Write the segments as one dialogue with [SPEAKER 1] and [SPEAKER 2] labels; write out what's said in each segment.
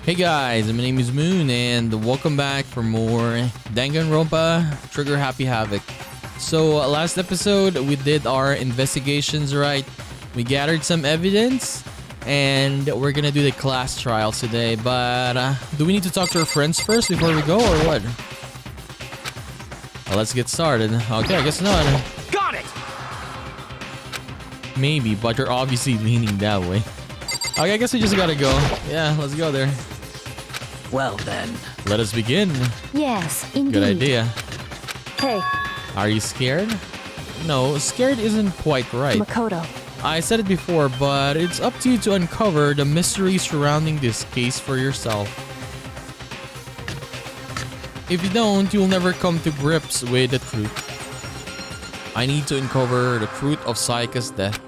[SPEAKER 1] Hey guys, my name is Moon and welcome back for more Danganronpa Trigger Happy Havoc. So last episode we did our investigations, right? We gathered some evidence and we're gonna do the class trials today, but do we need to talk to our friends first before we go or what? Well, let's get started. Okay, I guess not.
[SPEAKER 2] Got it!
[SPEAKER 1] Maybe, but you're obviously leaning that way. Okay, I guess we just gotta go. Yeah, let's go there.
[SPEAKER 2] Well then.
[SPEAKER 1] Let us begin.
[SPEAKER 3] Yes, indeed.
[SPEAKER 1] Good idea.
[SPEAKER 3] Hey,
[SPEAKER 1] Are you scared? No, scared isn't quite right.
[SPEAKER 3] Makoto.
[SPEAKER 1] I said it before, but it's up to you to uncover the mystery surrounding this case for yourself. If you don't, you'll never come to grips with the truth. I need to uncover the truth of Sayaka's death.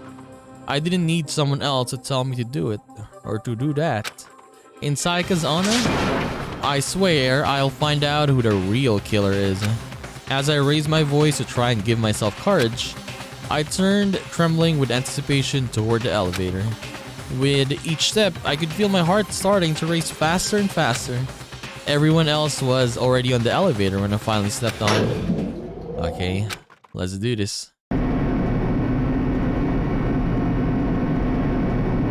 [SPEAKER 1] I didn't need someone else to tell me to do it, or to do that. In Sayaka's honor, I swear I'll find out who the real killer is. As I raised my voice to try and give myself courage, I turned, trembling with anticipation, toward the elevator. With each step, I could feel my heart starting to race faster and faster. Everyone else was already on the elevator when I finally stepped on it. Okay, let's do this.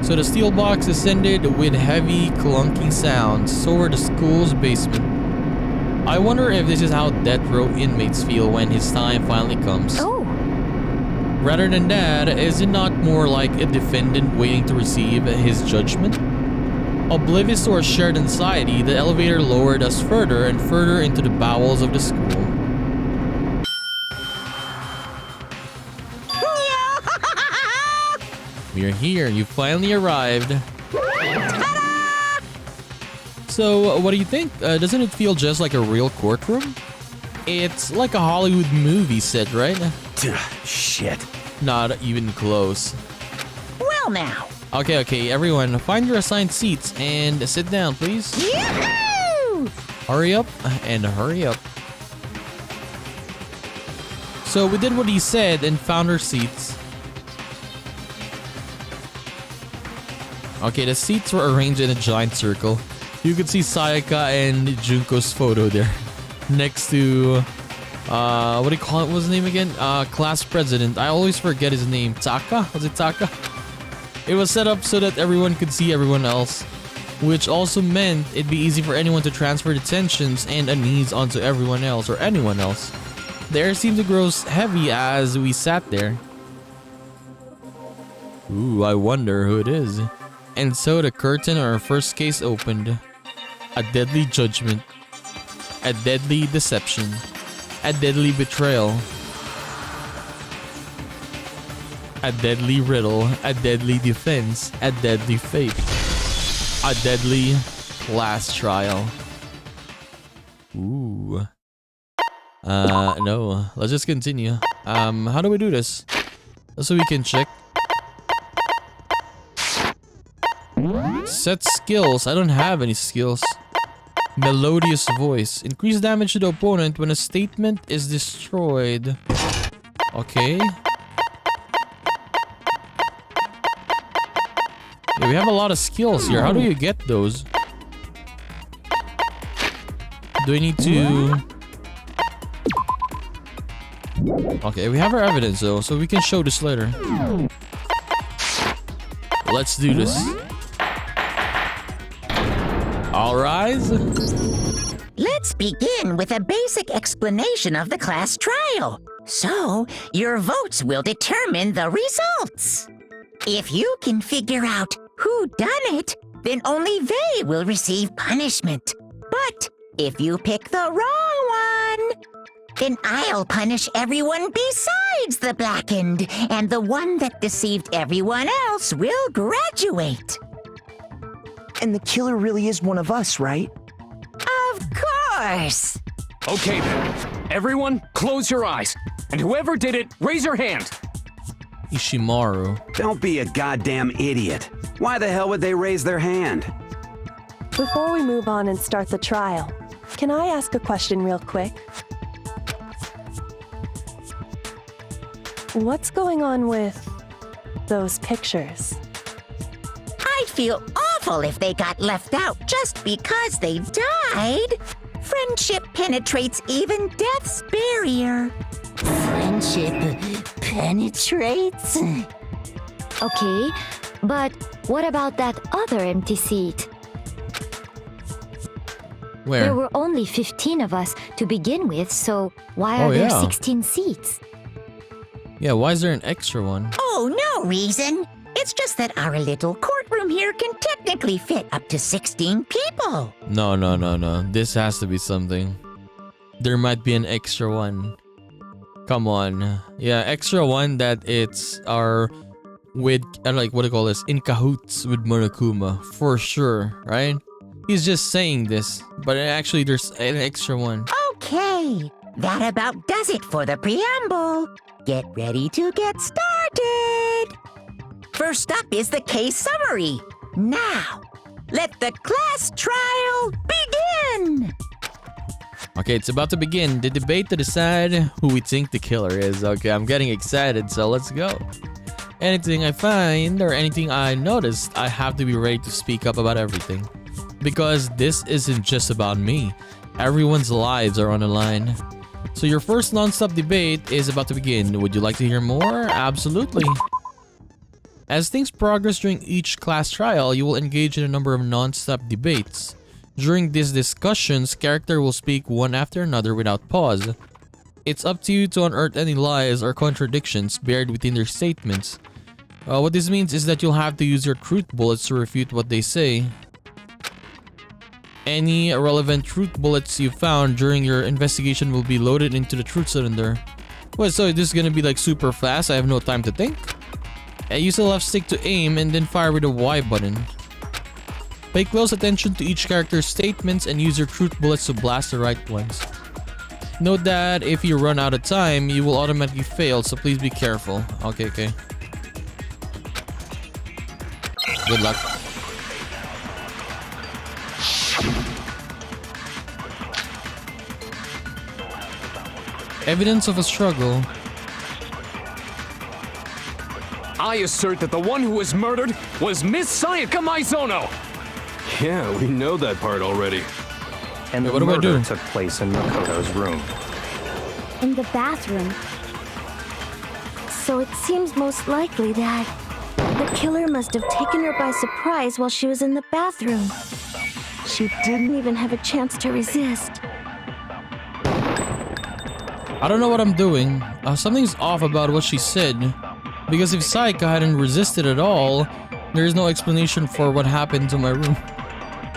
[SPEAKER 1] So the steel box ascended with heavy, clunking sounds toward the school's basement. I wonder if this is how death row inmates feel when his time finally comes.
[SPEAKER 3] Oh,
[SPEAKER 1] Rather than that, is it not more like a defendant waiting to receive his judgment? Oblivious to our shared anxiety, the elevator lowered us further and further into the bowels of the school. We are here. You finally arrived. So, what do you think? Doesn't it feel just like a real courtroom? It's like a Hollywood movie set, right?
[SPEAKER 2] Shit.
[SPEAKER 1] Not even close.
[SPEAKER 4] Well now.
[SPEAKER 1] Okay, everyone, find your assigned seats and sit down, please.
[SPEAKER 4] Yahoo!
[SPEAKER 1] Hurry up and hurry up. So we did what he said and found our seats. Okay, the seats were arranged in a giant circle. You could see Sayaka and Junko's photo there. Next to, what do you call it? What's his name again? Class president. I always forget his name. Taka? Was it Taka? It was set up so that everyone could see everyone else, which also meant it'd be easy for anyone to transfer the tensions and unease onto everyone else or anyone else. The air seemed to grow heavy as we sat there. Ooh, I wonder who it is. And so the curtain on our first case opened. A deadly judgment. A deadly deception. A deadly betrayal. A deadly riddle. A deadly defense. A deadly fate. A deadly class trial. Ooh. No. Let's just continue. How do we do this? So we can check. Set skills. I don't have any skills. Melodious voice. Increase damage to the opponent when a statement is destroyed. Okay. Yeah, we have a lot of skills here. How do you get those? Do I need to... Okay, we have our evidence though, so we can show this later. Let's do this. All rise.
[SPEAKER 4] Let's begin with a basic explanation of the class trial. So, your votes will determine the results. If you can figure out who done it, then only they will receive punishment. But if you pick the wrong one, then I'll punish everyone besides the blackened, and the one that deceived everyone else will graduate.
[SPEAKER 2] And the killer really is one of us, right?
[SPEAKER 4] Of course!
[SPEAKER 5] Okay then. Everyone, close your eyes. And whoever did it, raise your hand.
[SPEAKER 1] Ishimaru.
[SPEAKER 6] Don't be a goddamn idiot. Why the hell would they raise their hand?
[SPEAKER 3] before we move on and start the trial, can I ask a question real quick? What's going on with those pictures?
[SPEAKER 4] I'd feel awful if they got left out just because they died. Friendship penetrates even death's barrier.
[SPEAKER 7] Friendship penetrates?
[SPEAKER 8] Okay, but what about that other empty seat?
[SPEAKER 1] Where?
[SPEAKER 8] There were only 15 of us to begin with, so why are
[SPEAKER 1] Oh,
[SPEAKER 8] there
[SPEAKER 1] yeah.
[SPEAKER 8] 16 seats?
[SPEAKER 1] Yeah, why is there an extra one?
[SPEAKER 4] Oh, no reason. It's just that our little courtroom here can technically fit up to 16 people.
[SPEAKER 1] No. This has to be something. There might be an extra one. Come on. Yeah, extra one that it's our with like what do you call this? In cahoots with Monokuma for sure, right? He's just saying this, but actually there's an extra one.
[SPEAKER 4] Okay, that about does it for the preamble. Get ready to get started. First up is the case summary. Now, let the class trial begin.
[SPEAKER 1] Okay, it's about to begin. The debate to decide who we think the killer is. Okay, I'm getting excited, so let's go. Anything I find or anything I noticed, I have to be ready to speak up about everything. Because this isn't just about me. Everyone's lives are on the line. So your first non-stop debate is about to begin. Would you like to hear more? Absolutely. As things progress during each class trial, you will engage in a number of non-stop debates. During these discussions, characters will speak one after another without pause. It's up to you to unearth any lies or contradictions buried within their statements. What this means is that you'll have to use your truth bullets to refute what they say. Any relevant truth bullets you found during your investigation will be loaded into the truth cylinder. Wait, so this is gonna be like super fast? I have no time to think? Use the left stick to aim and then fire with the Y button. Pay close attention to each character's statements and use your truth bullets to blast the right ones. Note that if you run out of time, you will automatically fail, so please be careful. Okay. Good luck. Evidence of a struggle.
[SPEAKER 5] I assert that the one who was murdered was Miss Sayaka Maizono.
[SPEAKER 9] Yeah, we know that part already.
[SPEAKER 10] And
[SPEAKER 1] Wait,
[SPEAKER 10] the
[SPEAKER 1] what do I
[SPEAKER 10] murder
[SPEAKER 1] do?
[SPEAKER 10] took place in Makoto's room.
[SPEAKER 8] In the bathroom.
[SPEAKER 3] So it seems most likely that the killer must have taken her by surprise while she was in the bathroom. She didn't even have a chance to resist.
[SPEAKER 1] I don't know what I'm doing. Something's off about what she said. Because if Sayaka hadn't resisted at all, there is no explanation for what happened to my room.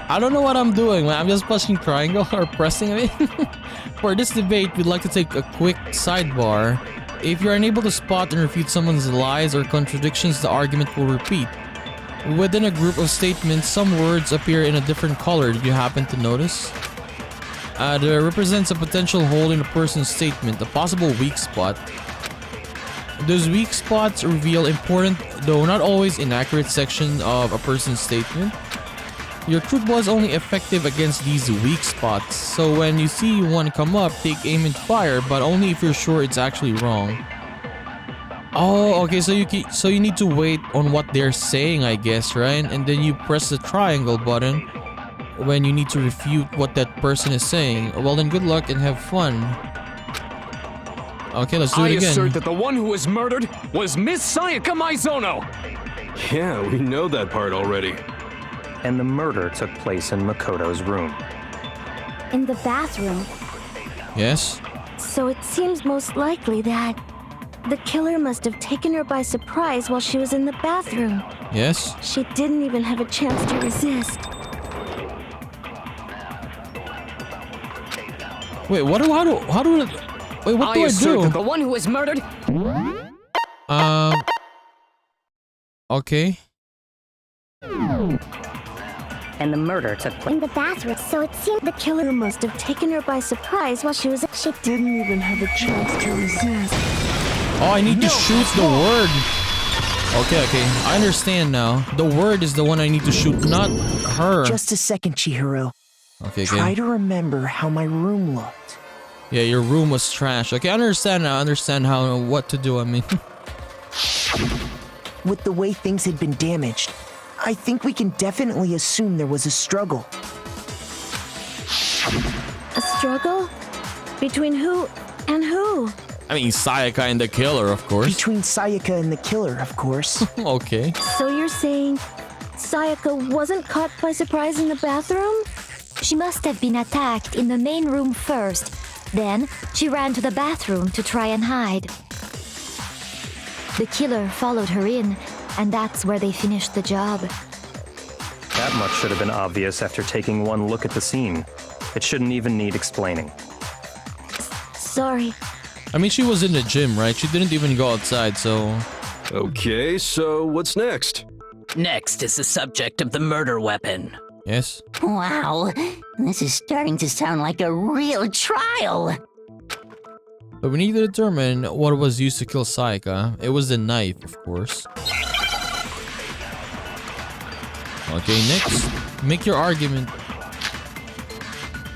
[SPEAKER 1] I don't know what I'm doing, man. I'm just pressing triangle or pressing it. For this debate, we'd like to take a quick sidebar. If you're unable to spot and refute someone's lies or contradictions, the argument will repeat. Within a group of statements, some words appear in a different color. Did you happen to notice? That represents a potential hole in a person's statement, a possible weak spot. Those weak spots reveal important, though not always inaccurate, section of a person's statement. Your truth was only effective against these weak spots, so when you see one come up, take aim and fire, but only if you're sure it's actually wrong. Oh, okay, so you need to wait on what they're saying, I guess, right? And then you press the triangle button when you need to refute what that person is saying. Well then, good luck and have fun. Okay, let's do it again.
[SPEAKER 5] I assert that the one who was murdered was Miss Sayaka Maizono.
[SPEAKER 9] Yeah, we know that part already.
[SPEAKER 10] And the murder took place in Makoto's room.
[SPEAKER 8] In the bathroom.
[SPEAKER 1] Yes?
[SPEAKER 3] So it seems most likely that the killer must have taken her by surprise while she was in the bathroom.
[SPEAKER 1] Yes?
[SPEAKER 3] She didn't even have a chance to resist.
[SPEAKER 1] Wait, what do I
[SPEAKER 5] assert
[SPEAKER 1] do?
[SPEAKER 5] that the one who was murdered.
[SPEAKER 1] Okay.
[SPEAKER 7] And the murder took place
[SPEAKER 3] In the bathroom, so it seemed the killer must have taken her by surprise while she didn't even have a chance to resist.
[SPEAKER 1] Oh, I need to shoot the word. Okay. I understand now. The word is the one I need to shoot, not her.
[SPEAKER 2] Just a second, Chihiro.
[SPEAKER 1] Okay.
[SPEAKER 2] Try to remember how my room looked.
[SPEAKER 1] Yeah, your room was trash. Okay, I understand now. I understand what to do. I mean,
[SPEAKER 2] With the way things had been damaged, I think we can definitely assume there was a struggle.
[SPEAKER 3] A struggle? Between who and who?
[SPEAKER 1] I mean, Sayaka and the killer, of course.
[SPEAKER 2] Between Sayaka and the killer, of course.
[SPEAKER 1] Okay.
[SPEAKER 3] So you're saying Sayaka wasn't caught by surprise in the bathroom?
[SPEAKER 8] She must have been attacked in the main room first. Then she ran to the bathroom to try and hide. The killer followed her in, and that's where they finished the job.
[SPEAKER 10] That much should have been obvious after taking one look at the scene. It shouldn't even need explaining.
[SPEAKER 3] Sorry.
[SPEAKER 1] I mean, she was in the gym, right? She didn't even go outside, so...
[SPEAKER 9] Okay, so what's next?
[SPEAKER 7] Next is the subject of the murder weapon.
[SPEAKER 1] Yes.
[SPEAKER 7] Wow, this is starting to sound like a real trial.
[SPEAKER 1] But we need to determine what was used to kill Sayaka. It was the knife, of course. Okay, next. Make your argument.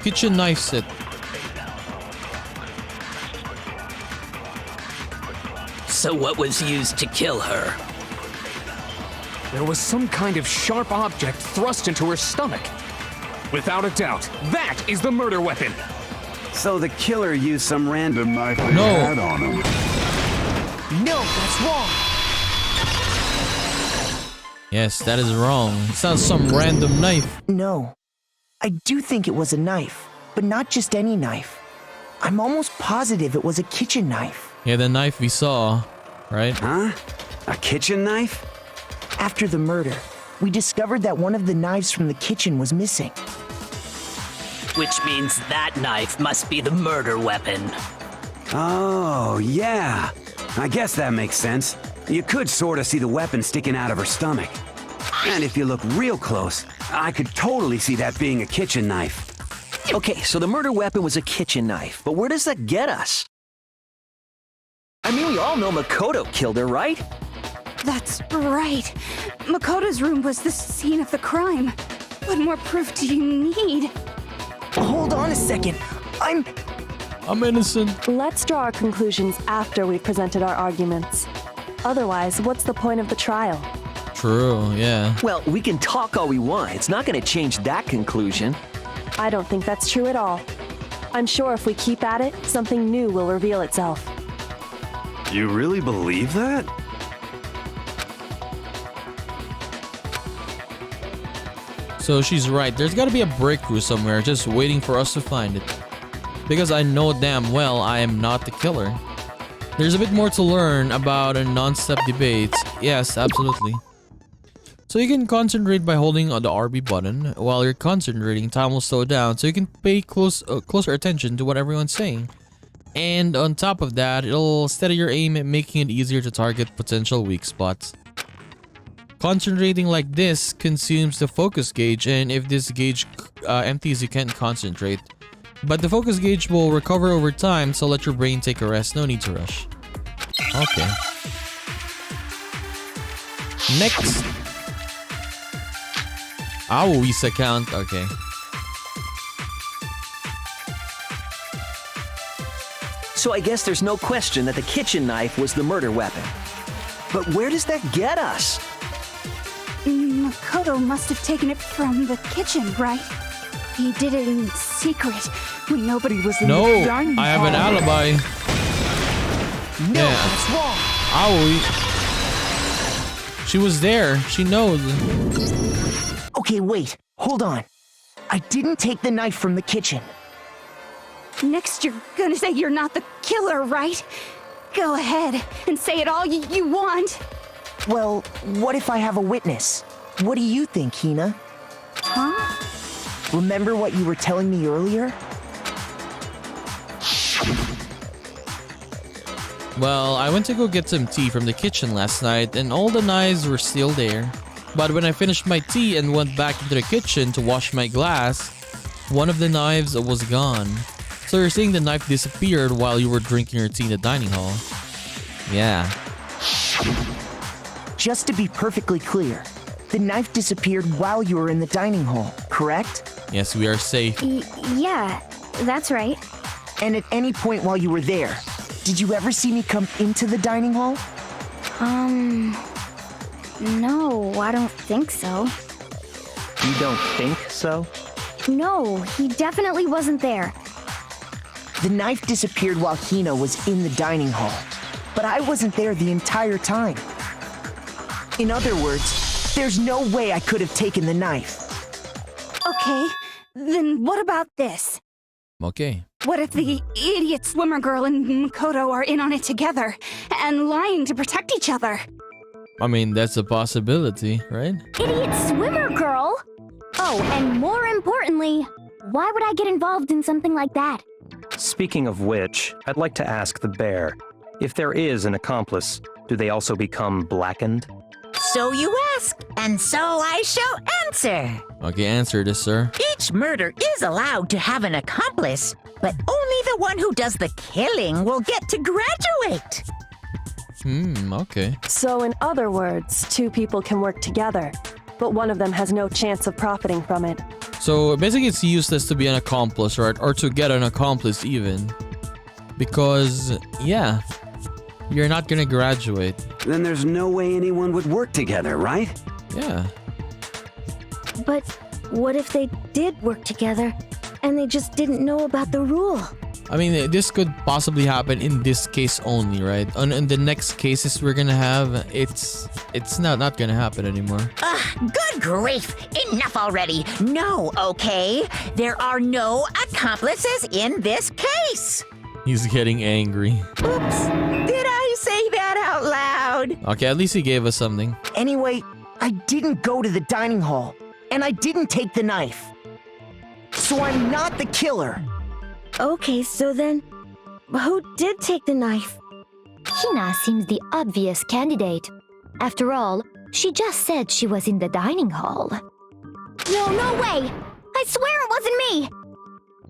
[SPEAKER 1] Kitchen knife set.
[SPEAKER 7] So what was used to kill her?
[SPEAKER 5] There was some kind of sharp object thrust into her stomach. Without a doubt, that is the murder weapon.
[SPEAKER 6] So the killer used some random knife they
[SPEAKER 1] No.
[SPEAKER 6] had on him.
[SPEAKER 2] No, that's wrong.
[SPEAKER 1] Yes, that is wrong. It's not some random knife.
[SPEAKER 2] No. I do think it was a knife, but not just any knife. I'm almost positive it was a kitchen knife.
[SPEAKER 1] Yeah, the knife we saw, right?
[SPEAKER 6] Huh? A kitchen knife?
[SPEAKER 2] After the murder, we discovered that one of the knives from the kitchen was missing.
[SPEAKER 7] Which means that knife must be the murder weapon.
[SPEAKER 6] Oh, yeah. I guess that makes sense. You could sort of see the weapon sticking out of her stomach. And if you look real close, I could totally see that being a kitchen knife.
[SPEAKER 11] Okay, so the murder weapon was a kitchen knife, but where does that get us? I mean, we all know Makoto killed her, right?
[SPEAKER 12] That's right. Makoto's room was the scene of the crime. What more proof do you need?
[SPEAKER 2] Hold on a second. I'm
[SPEAKER 1] innocent.
[SPEAKER 13] Let's draw our conclusions after we've presented our arguments. Otherwise, what's the point of the trial?
[SPEAKER 1] True, yeah.
[SPEAKER 11] Well, we can talk all we want. It's not going to change that conclusion.
[SPEAKER 13] I don't think that's true at all. I'm sure if we keep at it, something new will reveal itself.
[SPEAKER 9] You really believe that?
[SPEAKER 1] So she's right. There's gotta be a breakthrough somewhere just waiting for us to find it. Because I know damn well I am not the killer. There's a bit more to learn about a non-stop debate. Yes, absolutely. So you can concentrate by holding on the RB button. While you're concentrating, time will slow down so you can pay closer attention to what everyone's saying. And on top of that, it'll steady your aim, making it easier to target potential weak spots. Concentrating like this consumes the focus gauge, and if this gauge empties, you can't concentrate. But the focus gauge will recover over time, so let your brain take a rest. No need to rush. Okay. Next. Aoi's account. Okay.
[SPEAKER 11] So I guess there's no question that the kitchen knife was the murder weapon. But where does that get us?
[SPEAKER 12] Makoto must have taken it from the kitchen, right? He did it in secret when nobody was in the dining hall.
[SPEAKER 1] I have an alibi.
[SPEAKER 2] No, that's wrong.
[SPEAKER 1] Aoi. She was there. She knows.
[SPEAKER 2] Okay, wait. Hold on. I didn't take the knife from the kitchen.
[SPEAKER 12] Next, you're gonna say you're not the killer, right? Go ahead and say it all you want.
[SPEAKER 2] Well, what if I have a witness? What do you think, Hina?
[SPEAKER 12] Huh?
[SPEAKER 2] Remember what you were telling me earlier?
[SPEAKER 1] Well, I went to go get some tea from the kitchen last night and all the knives were still there. But when I finished my tea and went back into the kitchen to wash my glass, one of the knives was gone. So you're saying the knife disappeared while you were drinking your tea in the dining hall? Yeah.
[SPEAKER 2] Just to be perfectly clear, the knife disappeared while you were in the dining hall, correct?
[SPEAKER 1] Yes, we are safe.
[SPEAKER 3] Yeah, that's right.
[SPEAKER 2] And at any point while you were there, did you ever see me come into the dining hall?
[SPEAKER 12] No, I don't think so.
[SPEAKER 10] You don't think so?
[SPEAKER 3] No, he definitely wasn't there.
[SPEAKER 2] The knife disappeared while Hina was in the dining hall, but I wasn't there the entire time. In other words, there's no way I could have taken the knife.
[SPEAKER 12] Okay, then what about this?
[SPEAKER 1] Okay.
[SPEAKER 12] What if the idiot swimmer girl and Makoto are in on it together and lying to protect each other?
[SPEAKER 1] I mean, that's a possibility, right?
[SPEAKER 3] Idiot swimmer girl! Oh, and more importantly, why would I get involved in something like that?
[SPEAKER 10] Speaking of which, I'd like to ask the bear, if there is an accomplice, do they also become blackened?
[SPEAKER 4] So you ask, and so I shall answer.
[SPEAKER 1] Okay, answer this, sir.
[SPEAKER 4] Each murder is allowed to have an accomplice, but only the one who does the killing will get to graduate.
[SPEAKER 1] Okay.
[SPEAKER 13] So in other words, two people can work together, but one of them has no chance of profiting from it.
[SPEAKER 1] So basically it's useless to be an accomplice, right? Or to get an accomplice even. Because, yeah, you're not gonna graduate.
[SPEAKER 6] Then there's no way anyone would work together, right?
[SPEAKER 1] Yeah.
[SPEAKER 3] But what if they did work together and they just didn't know about the rule?
[SPEAKER 1] I mean, this could possibly happen in this case only, right? In the next cases we're gonna have, it's not gonna happen anymore.
[SPEAKER 4] Good grief! Enough already! No, okay? There are no accomplices in this case!
[SPEAKER 1] He's getting angry.
[SPEAKER 4] Oops! Did I say that out loud?
[SPEAKER 1] Okay, at least he gave us something.
[SPEAKER 2] Anyway, I didn't go to the dining hall, and I didn't take the knife. So I'm not the killer.
[SPEAKER 3] Okay, so then, who did take the knife?
[SPEAKER 8] Hina seems the obvious candidate. After all, she just said she was in the dining hall.
[SPEAKER 3] No way! I swear it wasn't me!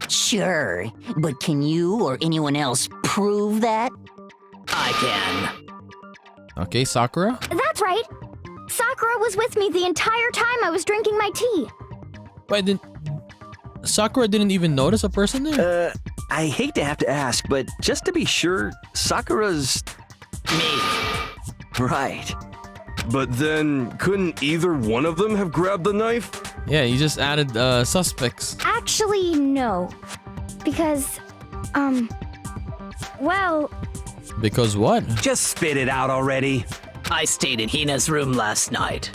[SPEAKER 7] Sure, but can you or anyone else prove that? I can.
[SPEAKER 1] Okay, Sakura?
[SPEAKER 3] That's right! Sakura was with me the entire time I was drinking my tea.
[SPEAKER 1] Wait, Sakura didn't even notice a person there?
[SPEAKER 11] I hate to have to ask, but just to be sure, Sakura's...
[SPEAKER 7] Me.
[SPEAKER 11] Right.
[SPEAKER 9] But then, couldn't either one of them have grabbed the knife?
[SPEAKER 1] Yeah, you just added suspects.
[SPEAKER 3] Actually, no. Because, well...
[SPEAKER 1] Because what?
[SPEAKER 6] Just spit it out already.
[SPEAKER 7] I stayed in Hina's room last night.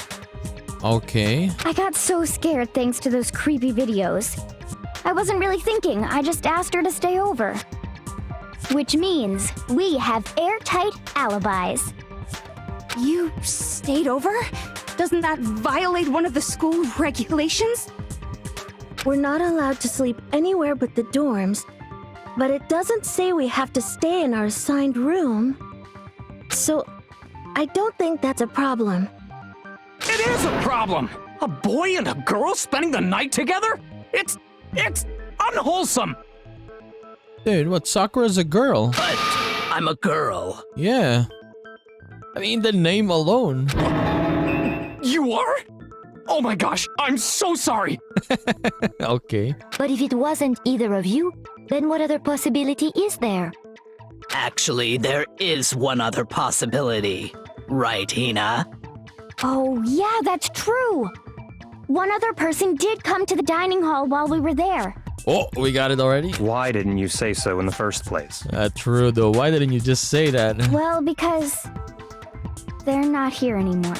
[SPEAKER 1] Okay.
[SPEAKER 3] I got so scared thanks to those creepy videos. I wasn't really thinking, I just asked her to stay over. Which means we have airtight alibis.
[SPEAKER 12] You stayed over? Doesn't that violate one of the school regulations?
[SPEAKER 3] We're not allowed to sleep anywhere but the dorms, but it doesn't say we have to stay in our assigned room. So, I don't think that's a problem.
[SPEAKER 5] It is a problem! A boy and a girl spending the night together? It's unwholesome!
[SPEAKER 1] Dude, what? Sakura's a girl.
[SPEAKER 7] But I'm a girl.
[SPEAKER 1] Yeah. I mean, the name alone.
[SPEAKER 5] You are? Oh my gosh, I'm so sorry!
[SPEAKER 1] Okay.
[SPEAKER 8] But if it wasn't either of you, then what other possibility is there?
[SPEAKER 7] Actually, there is one other possibility. Right, Hina?
[SPEAKER 3] Oh, yeah, that's true. One other person did come to the dining hall while we were there.
[SPEAKER 1] Oh, we got it already?
[SPEAKER 10] Why didn't you say so in the first place?
[SPEAKER 1] True, though. Why didn't you just say that?
[SPEAKER 3] Well, because they're not here anymore.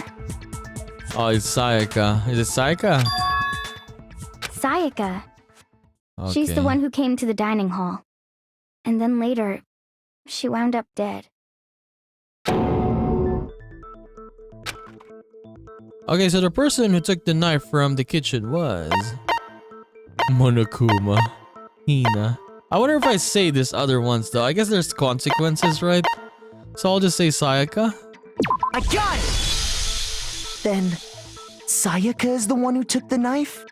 [SPEAKER 1] Oh, it's Sayaka. Is it Sayaka?
[SPEAKER 3] Sayaka.
[SPEAKER 1] Okay.
[SPEAKER 3] She's the one who came to the dining hall. And then later, she wound up dead.
[SPEAKER 1] Okay, so the person who took the knife from the kitchen was... Monokuma. Hina. I wonder if I say this other ones, though. I guess there's consequences, right? So I'll just say Sayaka.
[SPEAKER 2] I got it! Then, Sayaka is the one who took the knife?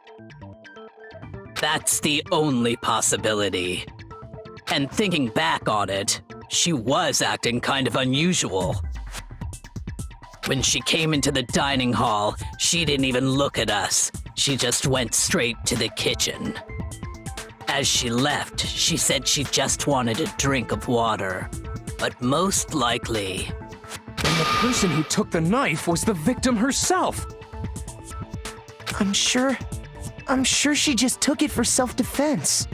[SPEAKER 7] That's the only possibility. And thinking back on it, she was acting kind of unusual. When she came into the dining hall, she didn't even look at us. She just went straight to the kitchen. As she left, she said she just wanted a drink of water. But most likely,
[SPEAKER 5] And the person who took the knife was the victim herself.
[SPEAKER 2] I'm sure she just took it for self-defense.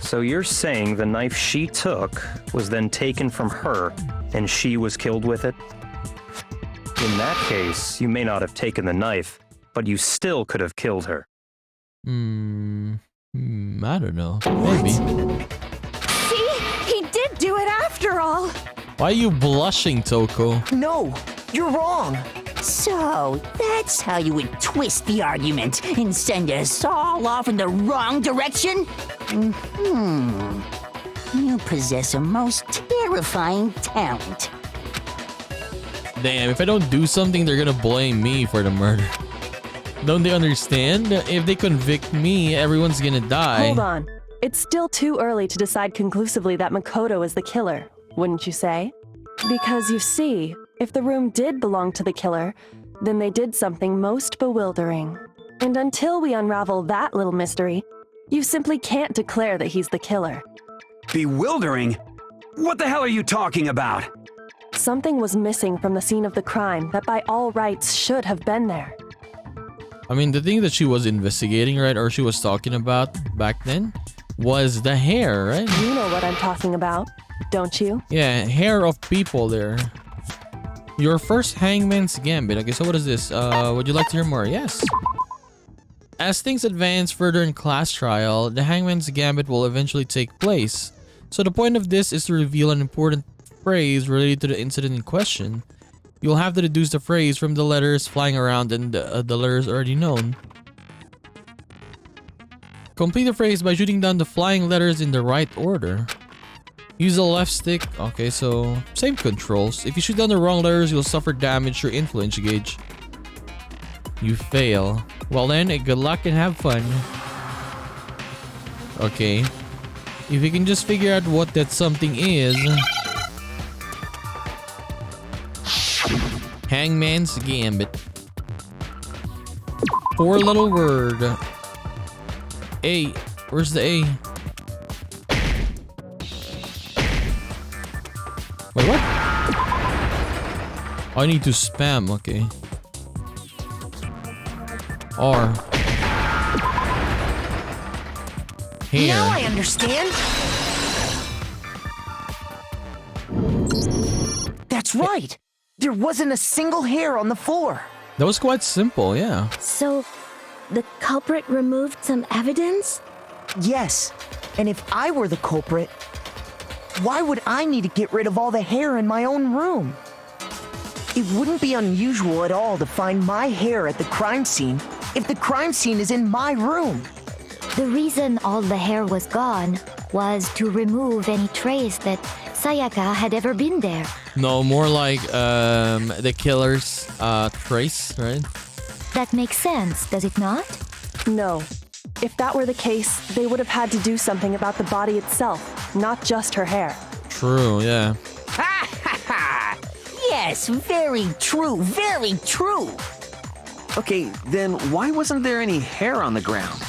[SPEAKER 10] So you're saying the knife she took was then taken from her and she was killed with it? In that case, you may not have taken the knife, but you still could have killed her.
[SPEAKER 1] I don't know. Maybe.
[SPEAKER 12] See? He did do it after all.
[SPEAKER 1] Why are you blushing, Toko?
[SPEAKER 2] No, you're wrong.
[SPEAKER 4] So, that's how you would twist the argument and send us all off in the wrong direction? You possess a most terrifying talent.
[SPEAKER 1] Damn, if I don't do something, they're gonna blame me for the murder. Don't they understand? If they convict me, everyone's gonna die.
[SPEAKER 13] Hold on. It's still too early to decide conclusively that Makoto is the killer, wouldn't you say? Because you see, if the room did belong to the killer, then they did something most bewildering. And until we unravel that little mystery, you simply can't declare that he's the killer.
[SPEAKER 6] Bewildering? What the hell are you talking about?
[SPEAKER 13] Something was missing from the scene of the crime that by all rights should have been there.
[SPEAKER 1] I mean, the thing that she was investigating, right, or she was talking about back then, was the hair, right?
[SPEAKER 13] You know what I'm talking about, don't you?
[SPEAKER 1] Yeah, hair of people there. Your first Hangman's Gambit. Okay, so what is this? Would you like to hear more? Yes. As things advance further in class trial, the Hangman's Gambit will eventually take place. So the point of this is to reveal an important phrase related to the incident in question. You'll have to deduce the phrase from the letters flying around and the letters already known. Complete the phrase by shooting down the flying letters in the right order. Use the left stick. Okay, so same controls. If you shoot down the wrong letters, you'll suffer damage to your influence gauge. You fail. Well then, good luck and have fun. Okay. If you can just figure out what that something is. Hangman's Gambit. 4-letter word. A. Where's the A? Wait, what? I need to spam, okay. R. Hair.
[SPEAKER 2] Now I understand. That's right. There wasn't a single hair on the floor.
[SPEAKER 1] That was quite simple, yeah.
[SPEAKER 3] So, the culprit removed some evidence?
[SPEAKER 2] Yes. And if I were the culprit, why would I need to get rid of all the hair in my own room? It wouldn't be unusual at all to find my hair at the crime scene if the crime scene is in my room.
[SPEAKER 8] The reason all the hair was gone was to remove any trace that Sayaka had ever been there.
[SPEAKER 1] No, more like the killer's trace, right?
[SPEAKER 8] That makes sense, does it not?
[SPEAKER 13] No. If that were the case, they would have had to do something about the body itself, not just her hair.
[SPEAKER 1] True, yeah.
[SPEAKER 4] Ha ha ha! Yes, very true, very true.
[SPEAKER 11] Okay, then why wasn't there any hair on the ground?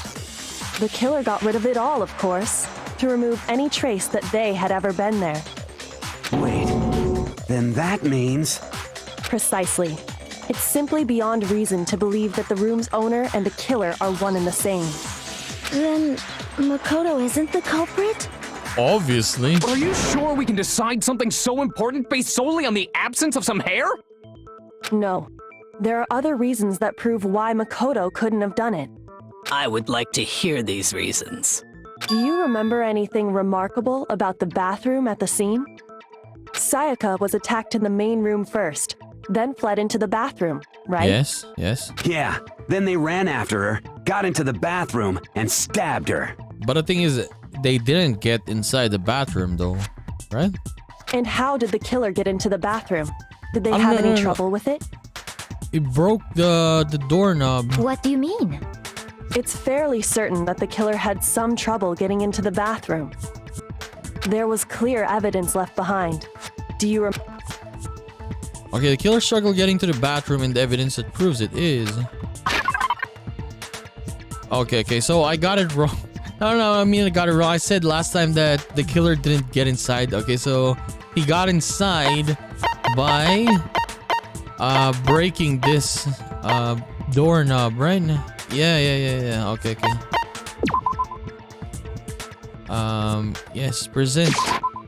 [SPEAKER 13] The killer got rid of it all, of course, to remove any trace that they had ever been there.
[SPEAKER 6] Wait, then that means...
[SPEAKER 13] Precisely. It's simply beyond reason to believe that the room's owner and the killer are one and the same.
[SPEAKER 3] Then Makoto isn't the culprit?
[SPEAKER 1] Obviously.
[SPEAKER 5] Are you sure we can decide something so important based solely on the absence of some hair?
[SPEAKER 13] No. There are other reasons that prove why Makoto couldn't have done it.
[SPEAKER 7] I would like to hear these reasons.
[SPEAKER 13] Do you remember anything remarkable about the bathroom at the scene? Sayaka was attacked in the main room first, then fled into the bathroom, right?
[SPEAKER 1] Yes, yes.
[SPEAKER 6] Yeah, then they ran after her, got into the bathroom, and stabbed her.
[SPEAKER 1] But the thing is, they didn't get inside the bathroom though, right?
[SPEAKER 13] And how did the killer get into the bathroom? Did they have any trouble with it?
[SPEAKER 1] It broke the doorknob.
[SPEAKER 8] What do you mean?
[SPEAKER 13] It's fairly certain that the killer had some trouble getting into the bathroom. There was clear evidence left behind. Do you
[SPEAKER 1] Okay, the killer struggled getting to the bathroom, and the evidence that proves it is... Okay, so I got it wrong. No, I mean I got it wrong. I said last time that the killer didn't get inside. Okay, so he got inside by breaking this doorknob, right? Yeah. Okay. Yes, present.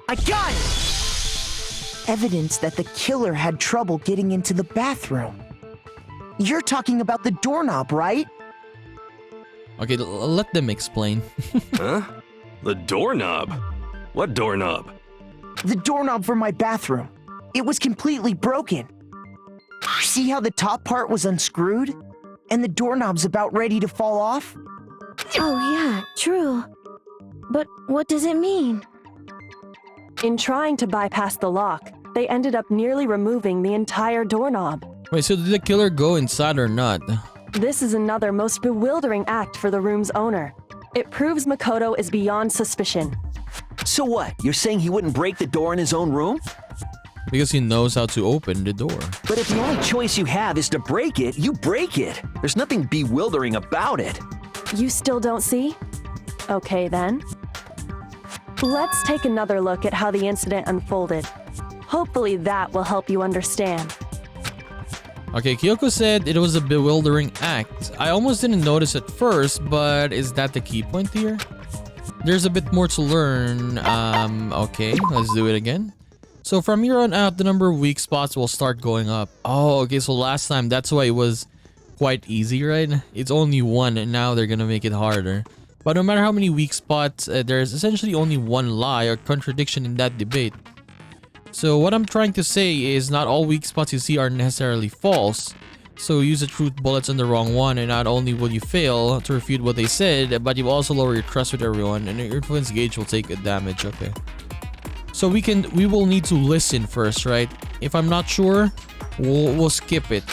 [SPEAKER 2] I got it! Evidence that the killer had trouble getting into the bathroom. You're talking about the doorknob, right?
[SPEAKER 1] Okay, let them explain.
[SPEAKER 9] Huh? The doorknob? What doorknob?
[SPEAKER 2] The doorknob for my bathroom. It was completely broken. See how the top part was unscrewed? And the doorknob's about ready to fall off?
[SPEAKER 3] Oh yeah, true. But what does it mean?
[SPEAKER 13] In trying to bypass the lock, they ended up nearly removing the entire doorknob.
[SPEAKER 1] Wait, so did the killer go inside or not?
[SPEAKER 13] This is another most bewildering act for the room's owner. It proves Makoto is beyond suspicion.
[SPEAKER 11] So what? You're saying he wouldn't break the door in his own room?
[SPEAKER 1] Because he knows how to open the door.
[SPEAKER 11] But if the only choice you have is to break it, you break it. There's nothing bewildering about it.
[SPEAKER 13] You still don't see? Okay then. Let's take another look at how the incident unfolded. Hopefully that will help you understand.
[SPEAKER 1] Okay, Kyoko said it was a bewildering act. I almost didn't notice at first, but is that the key point here? There's a bit more to learn. Okay, let's do it again. So from here on out, the number of weak spots will start going up. Oh, okay, so last time, that's why it was quite easy, right? It's only one, and now they're gonna make it harder. But no matter how many weak spots, there's essentially only one lie or contradiction in that debate. So what I'm trying to say is not all weak spots you see are necessarily false. So use the truth bullets on the wrong one, and not only will you fail to refute what they said, but you will also lower your trust with everyone, and your influence gauge will take a damage. Okay. So we will need to listen first, right? If I'm not sure, we'll skip it.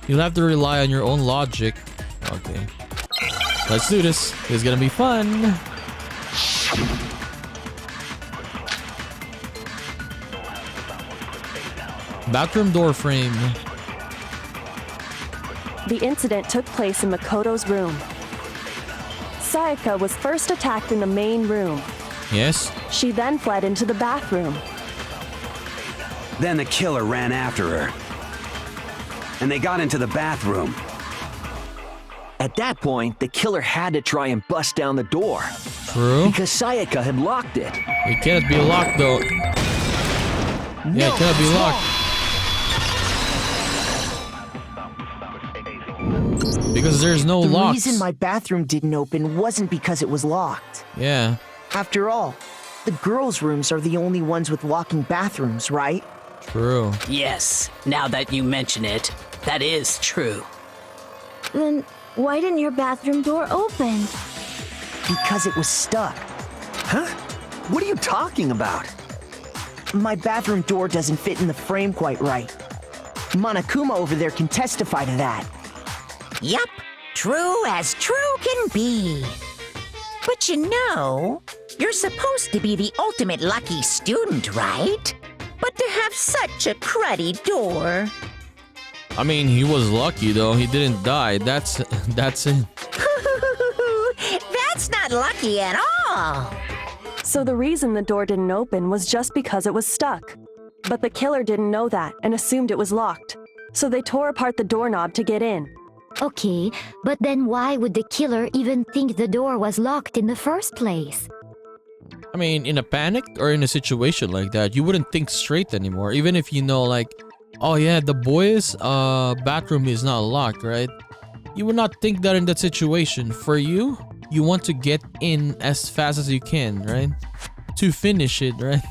[SPEAKER 1] You'll have to rely on your own logic. Okay. Let's do this. It's gonna be fun. Bathroom door frame.
[SPEAKER 13] The incident took place in Makoto's room. Sayaka was first attacked in the main room.
[SPEAKER 1] Yes?
[SPEAKER 13] She then fled into the bathroom.
[SPEAKER 6] Then the killer ran after her. And they got into the bathroom.
[SPEAKER 11] At that point, the killer had to try and bust down the door.
[SPEAKER 1] True.
[SPEAKER 11] Because Sayaka had locked it.
[SPEAKER 1] It cannot be locked though. Yeah, it cannot be locked. Because there's no locks.
[SPEAKER 2] The reason my bathroom didn't open wasn't because it was locked.
[SPEAKER 1] Yeah.
[SPEAKER 2] After all, the girls' rooms are the only ones with locking bathrooms, right?
[SPEAKER 1] True.
[SPEAKER 7] Yes, now that you mention it, that is true.
[SPEAKER 3] Then why didn't your bathroom door open?
[SPEAKER 2] Because it was stuck.
[SPEAKER 11] Huh? What are you talking about?
[SPEAKER 2] My bathroom door doesn't fit in the frame quite right. Monokuma over there can testify to that.
[SPEAKER 4] Yup, true as true can be. But you know, you're supposed to be the ultimate lucky student, right? But to have such a cruddy door.
[SPEAKER 1] I mean, he was lucky though. He didn't die. That's it.
[SPEAKER 4] That's not lucky at all.
[SPEAKER 13] So the reason the door didn't open was just because it was stuck. But the killer didn't know that and assumed it was locked. So they tore apart the doorknob to get in.
[SPEAKER 8] Okay, but then why would the killer even think the door was locked in the first place?
[SPEAKER 1] I mean, in a panic or in a situation like that, you wouldn't think straight anymore. Even if you know, like, oh yeah, the boys' bathroom is not locked, right? You would not think that in that situation. For you, you want to get in as fast as you can, right? To finish it, right?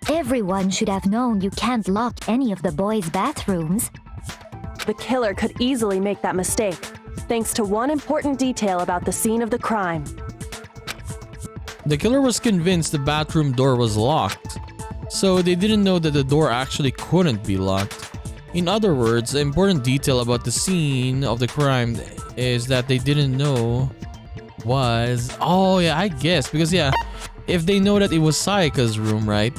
[SPEAKER 8] Everyone should have known you can't lock any of the boys' bathrooms.
[SPEAKER 13] The killer could easily make that mistake, thanks to one important detail about the scene of the crime.
[SPEAKER 1] The killer was convinced the bathroom door was locked, so they didn't know that the door actually couldn't be locked. In other words, the important detail about the scene of the crime is that they didn't know was... Oh yeah, I guess, because yeah, if they know that it was Sayaka's room, right?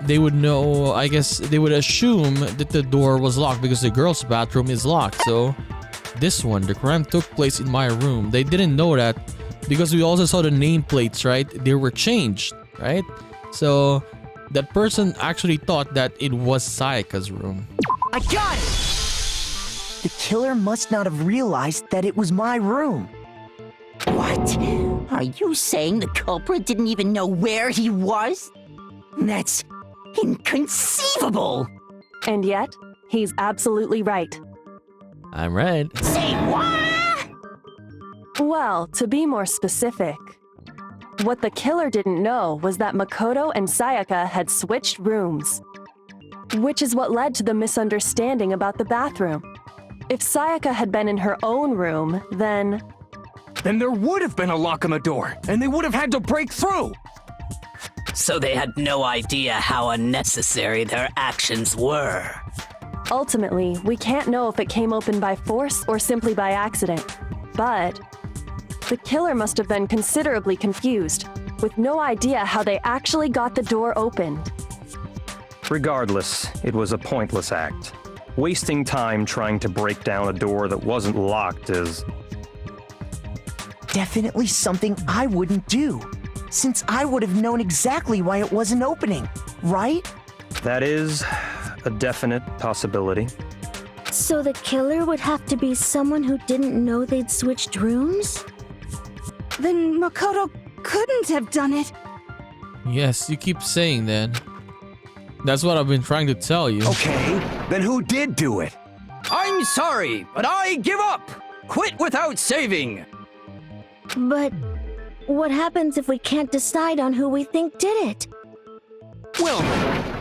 [SPEAKER 1] They would know, I guess they would assume that the door was locked because the girls' bathroom is locked. So this one, the crime took place in my room. They didn't know that because we also saw the nameplates, right? They were changed, right? So that person actually thought that it was Sayaka's room.
[SPEAKER 2] I got it! The killer must not have realized that it was my room.
[SPEAKER 4] What? Are you saying the culprit didn't even know where he was? That's inconceivable!
[SPEAKER 13] And yet, he's absolutely right.
[SPEAKER 1] I'm right.
[SPEAKER 4] Say what?
[SPEAKER 13] Well, to be more specific, what the killer didn't know was that Makoto and Sayaka had switched rooms, which is what led to the misunderstanding about the bathroom. If Sayaka had been in her own room, then
[SPEAKER 5] there would have been a lock on the door, and they would have had to break through.
[SPEAKER 7] So they had no idea how unnecessary their actions were.
[SPEAKER 13] ultimately, we can't know if it came open by force or simply by accident. But the killer must have been considerably confused, with no idea how they actually got the door opened.
[SPEAKER 10] Regardless, it was a pointless act. Wasting time trying to break down a door that wasn't locked is...
[SPEAKER 2] definitely something I wouldn't do, since I would have known exactly why it wasn't opening, right?
[SPEAKER 10] That is a definite possibility.
[SPEAKER 3] So the killer would have to be someone who didn't know they'd switched rooms?
[SPEAKER 12] Then Makoto couldn't have done it.
[SPEAKER 1] Yes, you keep saying that. That's what I've been trying to tell you.
[SPEAKER 6] Okay, then who did do it?
[SPEAKER 11] I'm sorry, but I give up! Quit without saving!
[SPEAKER 3] But what happens if we can't decide on who we think did it?
[SPEAKER 5] Well,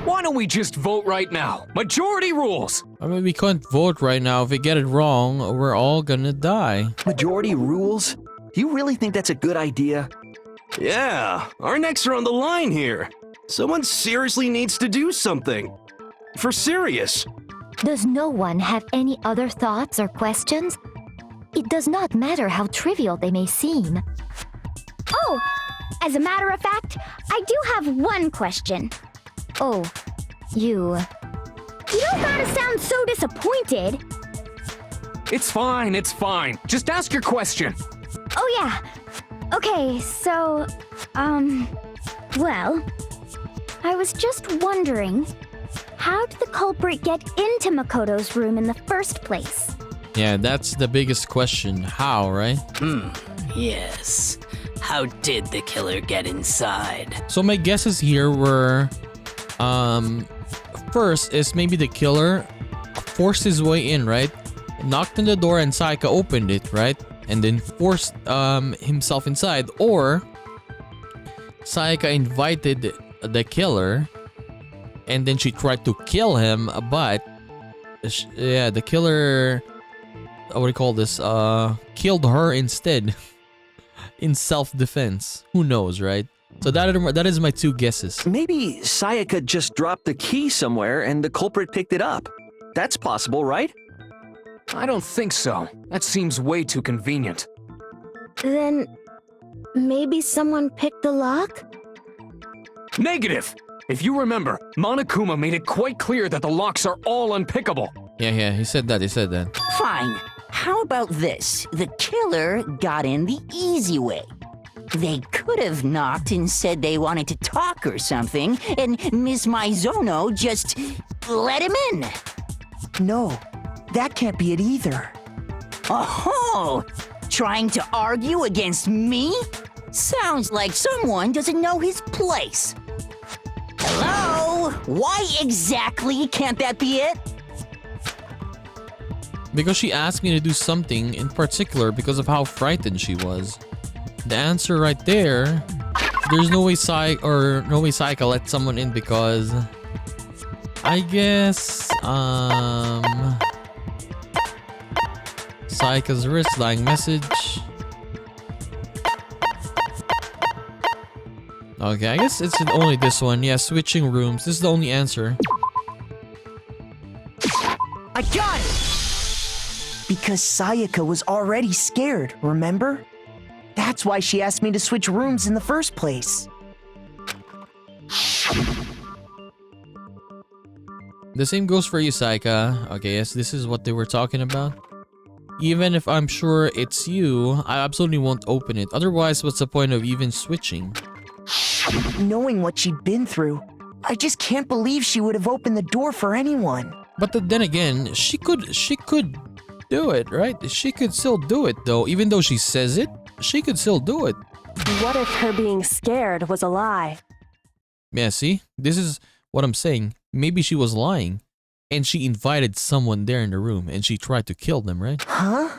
[SPEAKER 5] why don't we just vote right now? Majority rules!
[SPEAKER 1] I mean, we can't vote right now. If we get it wrong, we're all gonna die.
[SPEAKER 11] Majority rules? You really think that's a good idea?
[SPEAKER 9] Yeah, our necks are on the line here. Someone seriously needs to do something. For serious.
[SPEAKER 8] Does no one have any other thoughts or questions? It does not matter how trivial they may seem.
[SPEAKER 14] Oh, as a matter of fact, I do have one question.
[SPEAKER 8] Oh, you...
[SPEAKER 14] You don't gotta sound so disappointed.
[SPEAKER 5] It's fine, it's fine. Just ask your question.
[SPEAKER 14] Oh yeah. Okay, so, well, I was just wondering, how did the culprit get into Makoto's room in the first place?
[SPEAKER 1] Yeah, that's the biggest question. How, right?
[SPEAKER 7] Yes. How did the killer get inside?
[SPEAKER 1] So my guesses here were, first is maybe the killer forced his way in, right? Knocked on the door and Sayaka opened it, right? And then forced himself inside. Or Sayaka invited the killer and then she tried to kill him, but yeah, the killer, what do you call this, killed her instead in self-defense. Who knows, right? So that is my two guesses.
[SPEAKER 11] Maybe Sayaka just dropped the key somewhere and the culprit picked it up. That's possible, right?
[SPEAKER 5] I don't think so. That seems way too convenient.
[SPEAKER 3] Then maybe someone picked the lock?
[SPEAKER 5] Negative! If you remember, Monokuma made it quite clear that the locks are all unpickable.
[SPEAKER 1] Yeah, he said that.
[SPEAKER 4] Fine. How about this? The killer got in the easy way. They could have knocked and said they wanted to talk or something, and Miss Maizono just let him in.
[SPEAKER 2] No, that can't be it either.
[SPEAKER 4] Oh, trying to argue against me? Sounds like someone doesn't know his place. Hello? Why exactly can't that be it?
[SPEAKER 1] Because she asked me to do something in particular because of how frightened she was. The answer right there, there's no way Sayaka let someone in because I guess Sayaka's wrist dying message. Okay, I guess it's only this one. Yeah, switching rooms. This is the only answer.
[SPEAKER 2] I got it! Because Sayaka was already scared, remember? That's why she asked me to switch rooms in the first place.
[SPEAKER 1] The same goes for you, Sayaka. Okay, yes, this is what they were talking about. Even if I'm sure it's you, I absolutely won't open it. Otherwise, what's the point of even switching?
[SPEAKER 2] Knowing what she'd been through, I just can't believe she would have opened the door for anyone.
[SPEAKER 1] But then again, she could do it, right? She could still do it though. Even though she says it, she could still do it.
[SPEAKER 13] What if her being scared was a lie?
[SPEAKER 1] Yeah, see? This is what I'm saying. Maybe she was lying. And she invited someone there in the room and she tried to kill them, right?
[SPEAKER 2] Huh?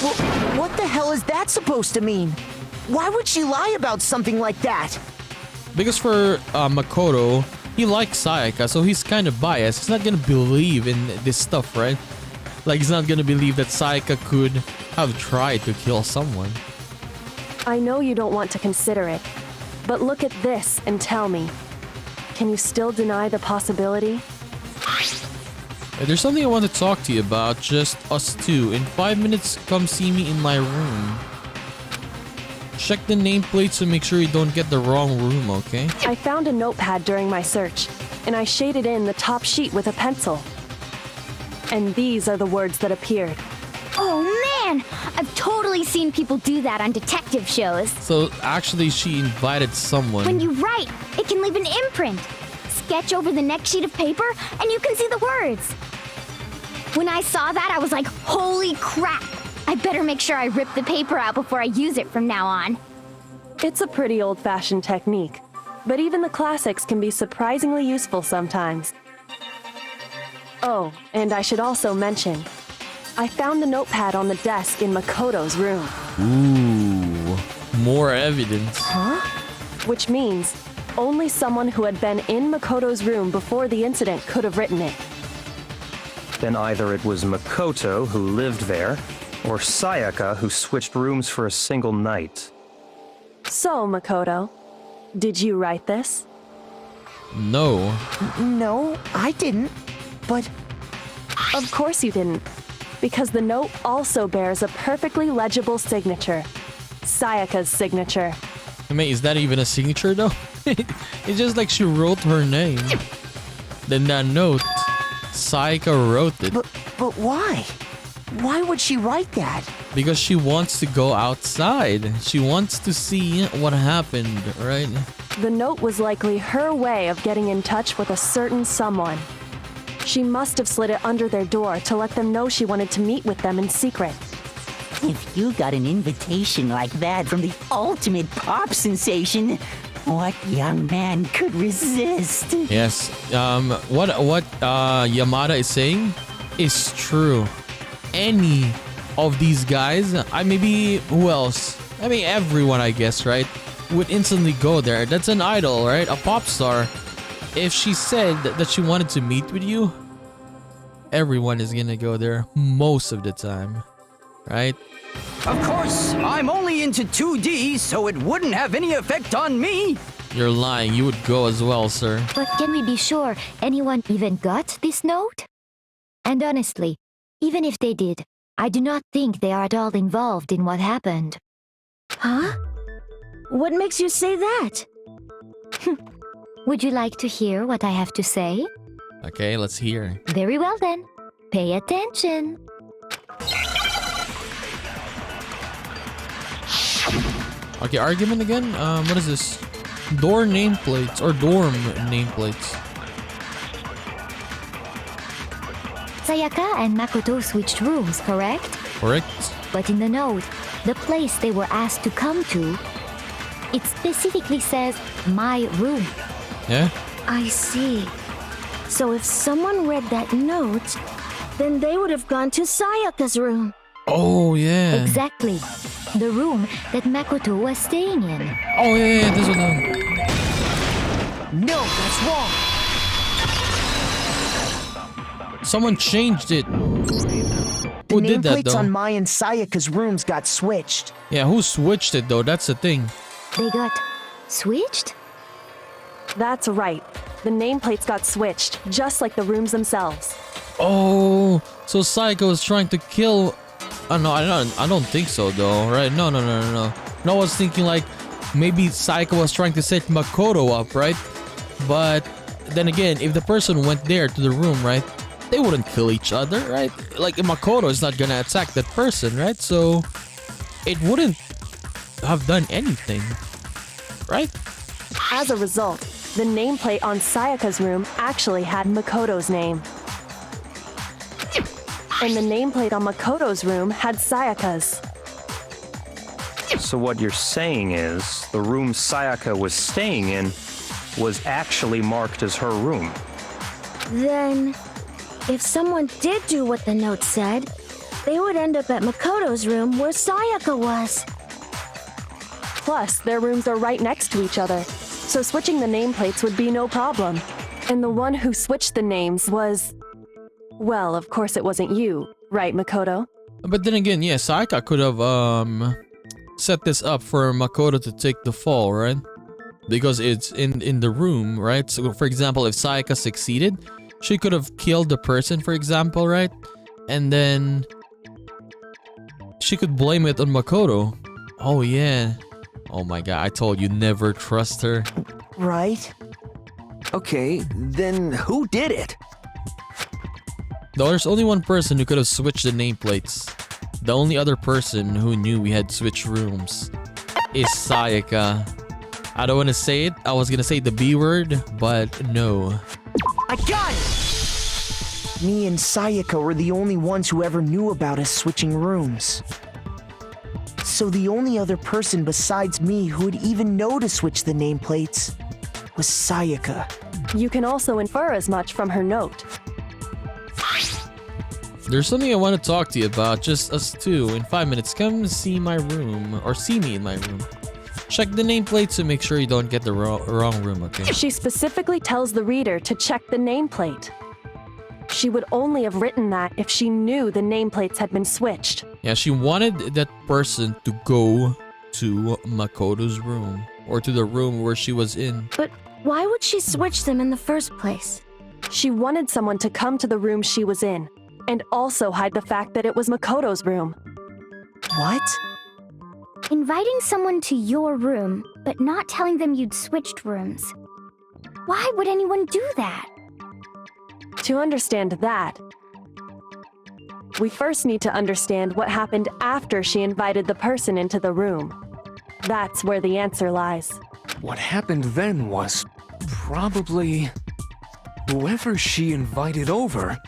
[SPEAKER 2] Well, what the hell is that supposed to mean? Why would she lie about something like that?
[SPEAKER 1] Because for Makoto, he likes Sayaka, so he's kind of biased. He's not gonna believe in this stuff, right? Like, he's not gonna believe that Sayaka could have tried to kill someone.
[SPEAKER 13] I know you don't want to consider it, but look at this and tell me. Can you still deny the possibility?
[SPEAKER 1] There's something I want to talk to you about, just us two. In 5 minutes, come see me in my room. Check the nameplate to make sure you don't get the wrong room, okay?
[SPEAKER 13] I found a notepad during my search, and I shaded in the top sheet with a pencil. And these are the words that appeared.
[SPEAKER 14] Oh man! I've totally seen people do that on detective shows.
[SPEAKER 1] So actually she invited someone.
[SPEAKER 14] When you write, it can leave an imprint. Sketch over the next sheet of paper, and you can see the words. When I saw that, I was like, holy crap! I better make sure I rip the paper out before I use it from now on.
[SPEAKER 13] It's a pretty old-fashioned technique, but even the classics can be surprisingly useful sometimes. Oh, and I should also mention, I found the notepad on the desk in Makoto's room.
[SPEAKER 1] Ooh, more evidence.
[SPEAKER 13] Huh? Which means only someone who had been in Makoto's room before the incident could have written it.
[SPEAKER 10] Then either it was Makoto who lived there, or Sayaka who switched rooms for a single night.
[SPEAKER 13] So, Makoto, did you write this?
[SPEAKER 1] No.
[SPEAKER 2] No, I didn't. But...
[SPEAKER 13] Of course you didn't. Because the note also bears a perfectly legible signature. Sayaka's signature.
[SPEAKER 1] I mean, is that even a signature though? It's just like she wrote her name. Then that note, Sayaka wrote it.
[SPEAKER 2] But why? Why would she write that?
[SPEAKER 1] Because she wants to go outside. She wants to see what happened, right?
[SPEAKER 13] The note was likely her way of getting in touch with a certain someone. She must have slid it under their door to let them know she wanted to meet with them in secret.
[SPEAKER 4] If you got an invitation like that from the ultimate pop sensation, what young man could resist?
[SPEAKER 1] Yes. What Yamada is saying is true. Any of these guys, maybe who else? I mean, everyone, I guess, right? Would instantly go there. That's an idol, right? A pop star. If she said that she wanted to meet with you, everyone is gonna go there most of the time, right?
[SPEAKER 15] Of course, I'm only into 2D, so it wouldn't have any effect on me.
[SPEAKER 1] You're lying. You would go as well, sir.
[SPEAKER 8] But can we be sure anyone even got this note? And honestly, even if they did, I do not think they are at all involved in what happened.
[SPEAKER 3] Huh? What makes you say that?
[SPEAKER 8] Would you like to hear what I have to say?
[SPEAKER 1] Okay, let's hear.
[SPEAKER 8] Very well then. Pay attention.
[SPEAKER 1] Okay, argument again? What is this? Door nameplates or dorm nameplates.
[SPEAKER 8] Sayaka and Makoto switched rooms, correct?
[SPEAKER 1] Correct.
[SPEAKER 8] But in the note, the place they were asked to come to, it specifically says, my room.
[SPEAKER 1] Yeah?
[SPEAKER 3] I see. So if someone read that note, then they would have gone to Sayaka's room.
[SPEAKER 1] Oh, yeah.
[SPEAKER 8] Exactly. The room that Makoto was staying in.
[SPEAKER 1] Oh, yeah, this one.
[SPEAKER 2] No, that's wrong.
[SPEAKER 1] Someone changed it.
[SPEAKER 2] The
[SPEAKER 1] Who did that,
[SPEAKER 2] nameplates
[SPEAKER 1] though?
[SPEAKER 2] on Mai and Sayaka's rooms got switched.
[SPEAKER 1] Yeah, who switched it, though? That's the thing.
[SPEAKER 8] They got switched?
[SPEAKER 13] That's right. The nameplates got switched, just like the rooms themselves.
[SPEAKER 1] Oh, so Sayaka was trying to kill... no, I don't think so, though, right? No. No, I was thinking, like, maybe Sayaka was trying to set Makoto up, right? But then again, if the person went there to the room, right, they wouldn't kill each other, right? Like, Makoto is not gonna attack that person, right? So, it wouldn't have done anything, right?
[SPEAKER 13] As a result, The nameplate on Sayaka's room actually had Makoto's name. And the nameplate on Makoto's room had Sayaka's.
[SPEAKER 10] So what you're saying is, the room Sayaka was staying in was actually marked as her room.
[SPEAKER 3] Then, if someone did do what the note said, they would end up at Makoto's room where Sayaka was.
[SPEAKER 13] Plus, their rooms are right next to each other, so switching the nameplates would be no problem. And the one who switched the names was... Well, of course it wasn't you, right, Makoto?
[SPEAKER 1] But then again, yeah, Sayaka could have set this up for Makoto to take the fall, right? Because it's in the room, right? So for example, if Sayaka succeeded, she could have killed the person, for example, right? And then she could blame it on Makoto. Oh yeah. Oh my god, I told you, never trust her.
[SPEAKER 11] Right? Okay, then who did it?
[SPEAKER 1] No, there's only one person who could have switched the nameplates. The only other person who knew we had switched rooms is Sayaka. I don't want to say it. I was gonna say the B word, but no.
[SPEAKER 2] I got it! Me and Sayaka were the only ones who ever knew about us switching rooms. So the only other person besides me who would even know to switch the nameplates was Sayaka.
[SPEAKER 13] You can also infer as much from her note.
[SPEAKER 1] There's something I want to talk to you about, just us two. In 5 minutes, come see my room, or see me in my room. Check the nameplate to make sure you don't get the wrong room, okay?
[SPEAKER 13] She specifically tells the reader to check the nameplate. She would only have written that if she knew the nameplates had been switched.
[SPEAKER 1] Yeah, she wanted that person to go to Makoto's room, or to the room where she was in.
[SPEAKER 3] But why would she switch them in the first place?
[SPEAKER 13] She wanted someone to come to the room she was in, and also hide the fact that it was Makoto's room.
[SPEAKER 2] What?
[SPEAKER 14] Inviting someone to your room, but not telling them you'd switched rooms. Why would anyone do that?
[SPEAKER 13] To understand that, we first need to understand what happened after she invited the person into the room. That's where the answer lies.
[SPEAKER 5] What happened then was probably whoever she invited over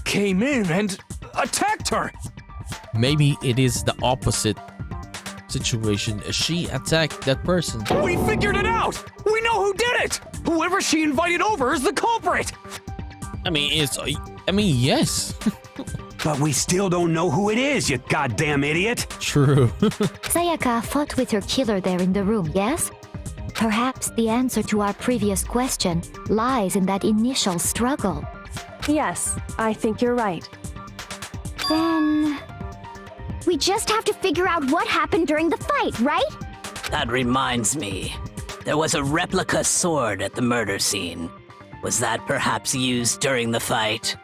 [SPEAKER 5] came in and attacked her.
[SPEAKER 1] Maybe it is the opposite situation. She attacked that person.
[SPEAKER 5] We figured it out! We know who did it! Whoever she invited over is the culprit!
[SPEAKER 1] I mean, yes.
[SPEAKER 6] But we still don't know who it is, you goddamn idiot!
[SPEAKER 1] True.
[SPEAKER 8] Sayaka fought with her killer there in the room, yes? Perhaps the answer to our previous question lies in that initial struggle.
[SPEAKER 13] Yes, I think you're right.
[SPEAKER 14] Then... we just have to figure out what happened during the fight, right?
[SPEAKER 7] That reminds me. There was a replica sword at the murder scene. Was that perhaps used during the fight?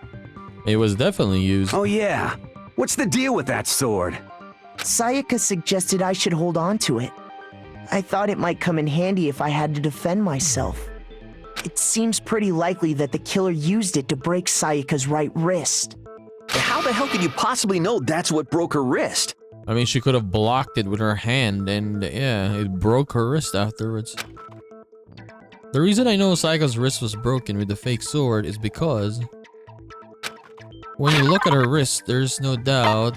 [SPEAKER 1] It was definitely used.
[SPEAKER 6] Oh yeah. What's the deal with that sword?
[SPEAKER 2] Sayaka suggested I should hold on to it. I thought it might come in handy if I had to defend myself. It seems pretty likely that the killer used it to break Sayaka's right wrist.
[SPEAKER 11] How the hell could you possibly know that's what broke her wrist?
[SPEAKER 1] I mean, she could have blocked it with her hand, and yeah, it broke her wrist afterwards. The reason I know Sayaka's wrist was broken with the fake sword is because when you look at her wrist, there's no doubt.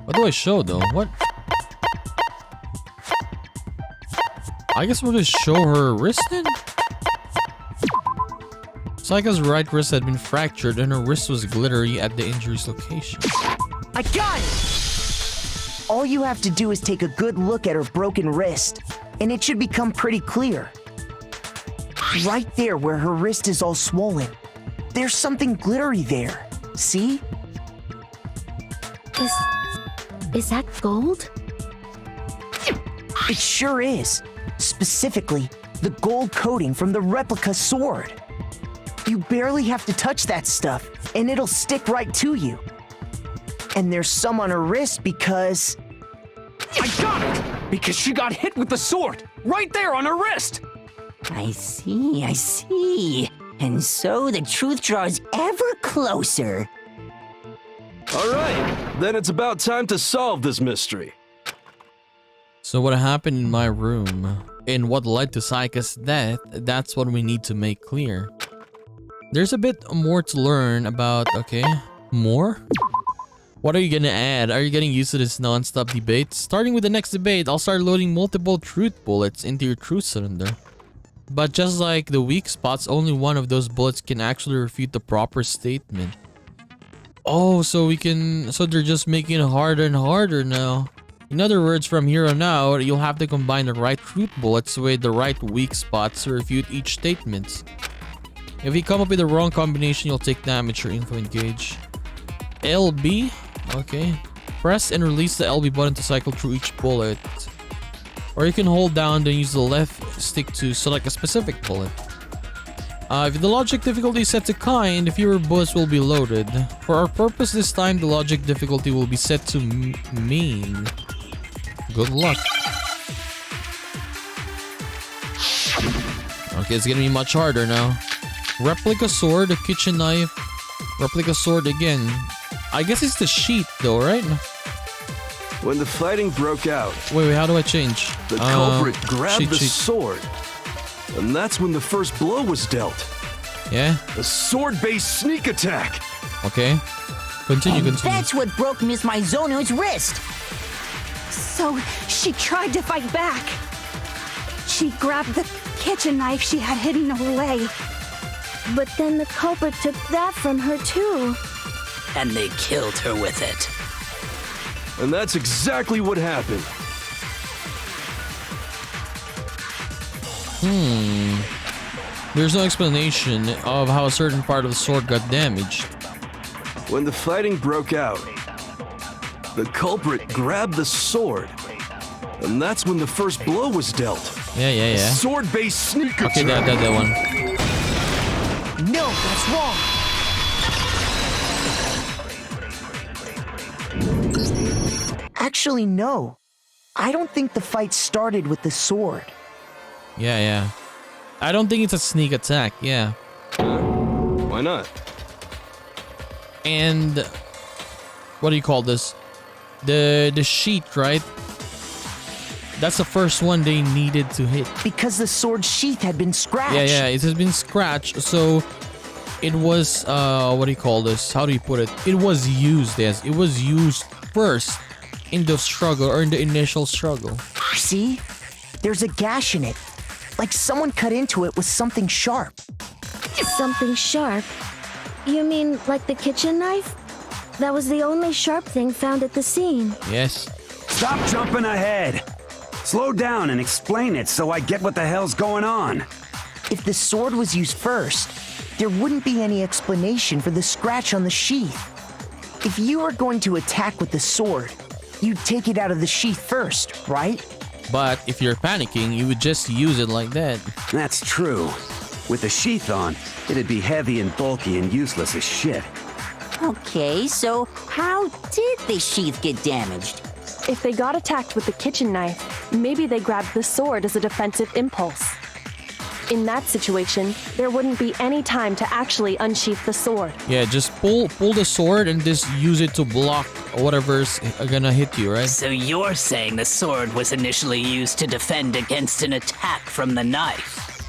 [SPEAKER 1] What do I show though? What? I guess we'll just show her wrist then? Sayaka's right wrist had been fractured and her wrist was glittery at the injury's location.
[SPEAKER 2] I got it! All you have to do is take a good look at her broken wrist, and it should become pretty clear. Right there where her wrist is all swollen, there's something glittery there. See?
[SPEAKER 3] Is that gold?
[SPEAKER 2] It sure is. Specifically, the gold coating from the replica sword. You barely have to touch that stuff, and it'll stick right to you. And there's some on her wrist because...
[SPEAKER 5] I got it! Because she got hit with the sword! Right there on her wrist!
[SPEAKER 4] I see. And so the truth draws ever closer.
[SPEAKER 9] All right, then it's about time to solve this mystery.
[SPEAKER 1] So what happened in my room and what led to Sayaka's death, that's what we need to make clear. There's a bit more to learn about, okay? More? What are you gonna add? Are you getting used to this non-stop debate? Starting with the next debate, I'll start loading multiple truth bullets into your truth cylinder. But just like the weak spots, only one of those bullets can actually refute the proper statement. Oh, so they're just making it harder and harder now. In other words, from here on out, you'll have to combine the right truth bullets with the right weak spots to refute each statement. If you come up with the wrong combination, you'll take damage or info engage. LB? Okay. Press and release the LB button to cycle through each bullet. Or you can hold down then use the left stick to select a specific bullet. If the logic difficulty is set to kind, fewer bullets will be loaded. For our purpose this time, the logic difficulty will be set to mean. Good luck. Okay, it's gonna be much harder now. Replica sword, a kitchen knife, replica sword again. I guess it's the sheet though, right?
[SPEAKER 9] When the fighting broke out,
[SPEAKER 1] wait, how do I change?
[SPEAKER 9] The culprit grabbed the sword, and that's when the first blow was dealt.
[SPEAKER 1] Yeah?
[SPEAKER 9] A sword-based sneak attack.
[SPEAKER 1] Okay. Continue.
[SPEAKER 4] That's what broke Miss Mizuno's wrist.
[SPEAKER 12] So she tried to fight back. She grabbed the kitchen knife she had hidden away.
[SPEAKER 3] But then the culprit took that from her too.
[SPEAKER 7] And they killed her with it.
[SPEAKER 9] And that's exactly what happened.
[SPEAKER 1] There's no explanation of how a certain part of the sword got damaged.
[SPEAKER 9] When the fighting broke out, the culprit grabbed the sword, and that's when the first blow was dealt.
[SPEAKER 1] Yeah.
[SPEAKER 9] A sword-based sneak attack.
[SPEAKER 1] Okay, that one.
[SPEAKER 2] No, that's wrong. Actually, no. I don't think the fight started with the sword.
[SPEAKER 1] Yeah. I don't think it's a sneak attack, yeah.
[SPEAKER 9] Why not?
[SPEAKER 1] And what do you call this? The sheet, right? That's the first one they needed to hit.
[SPEAKER 2] Because the sword sheath had been scratched.
[SPEAKER 1] Yeah, it has been scratched, so it was, what do you call this? How do you put it? It was used as, it was used first in the struggle, or in the initial struggle.
[SPEAKER 2] See? There's a gash in it. Like someone cut into it with something sharp.
[SPEAKER 3] Something sharp? You mean like the kitchen knife? That was the only sharp thing found at the scene.
[SPEAKER 1] Yes.
[SPEAKER 6] Stop jumping ahead. Slow down and explain it so I get what the hell's going on.
[SPEAKER 2] If the sword was used first, there wouldn't be any explanation for the scratch on the sheath. If you were going to attack with the sword, you'd take it out of the sheath first, right?
[SPEAKER 1] But if you're panicking, you would just use it like that.
[SPEAKER 6] That's true. With the sheath on, it'd be heavy and bulky and useless as shit.
[SPEAKER 4] Okay, so how did the sheath get damaged?
[SPEAKER 13] If they got attacked with the kitchen knife, maybe they grabbed the sword as a defensive impulse. In that situation, there wouldn't be any time to actually unsheath the sword.
[SPEAKER 1] Yeah, just pull the sword and just use it to block whatever's gonna hit you, right?
[SPEAKER 7] So you're saying the sword was initially used to defend against an attack from the knife?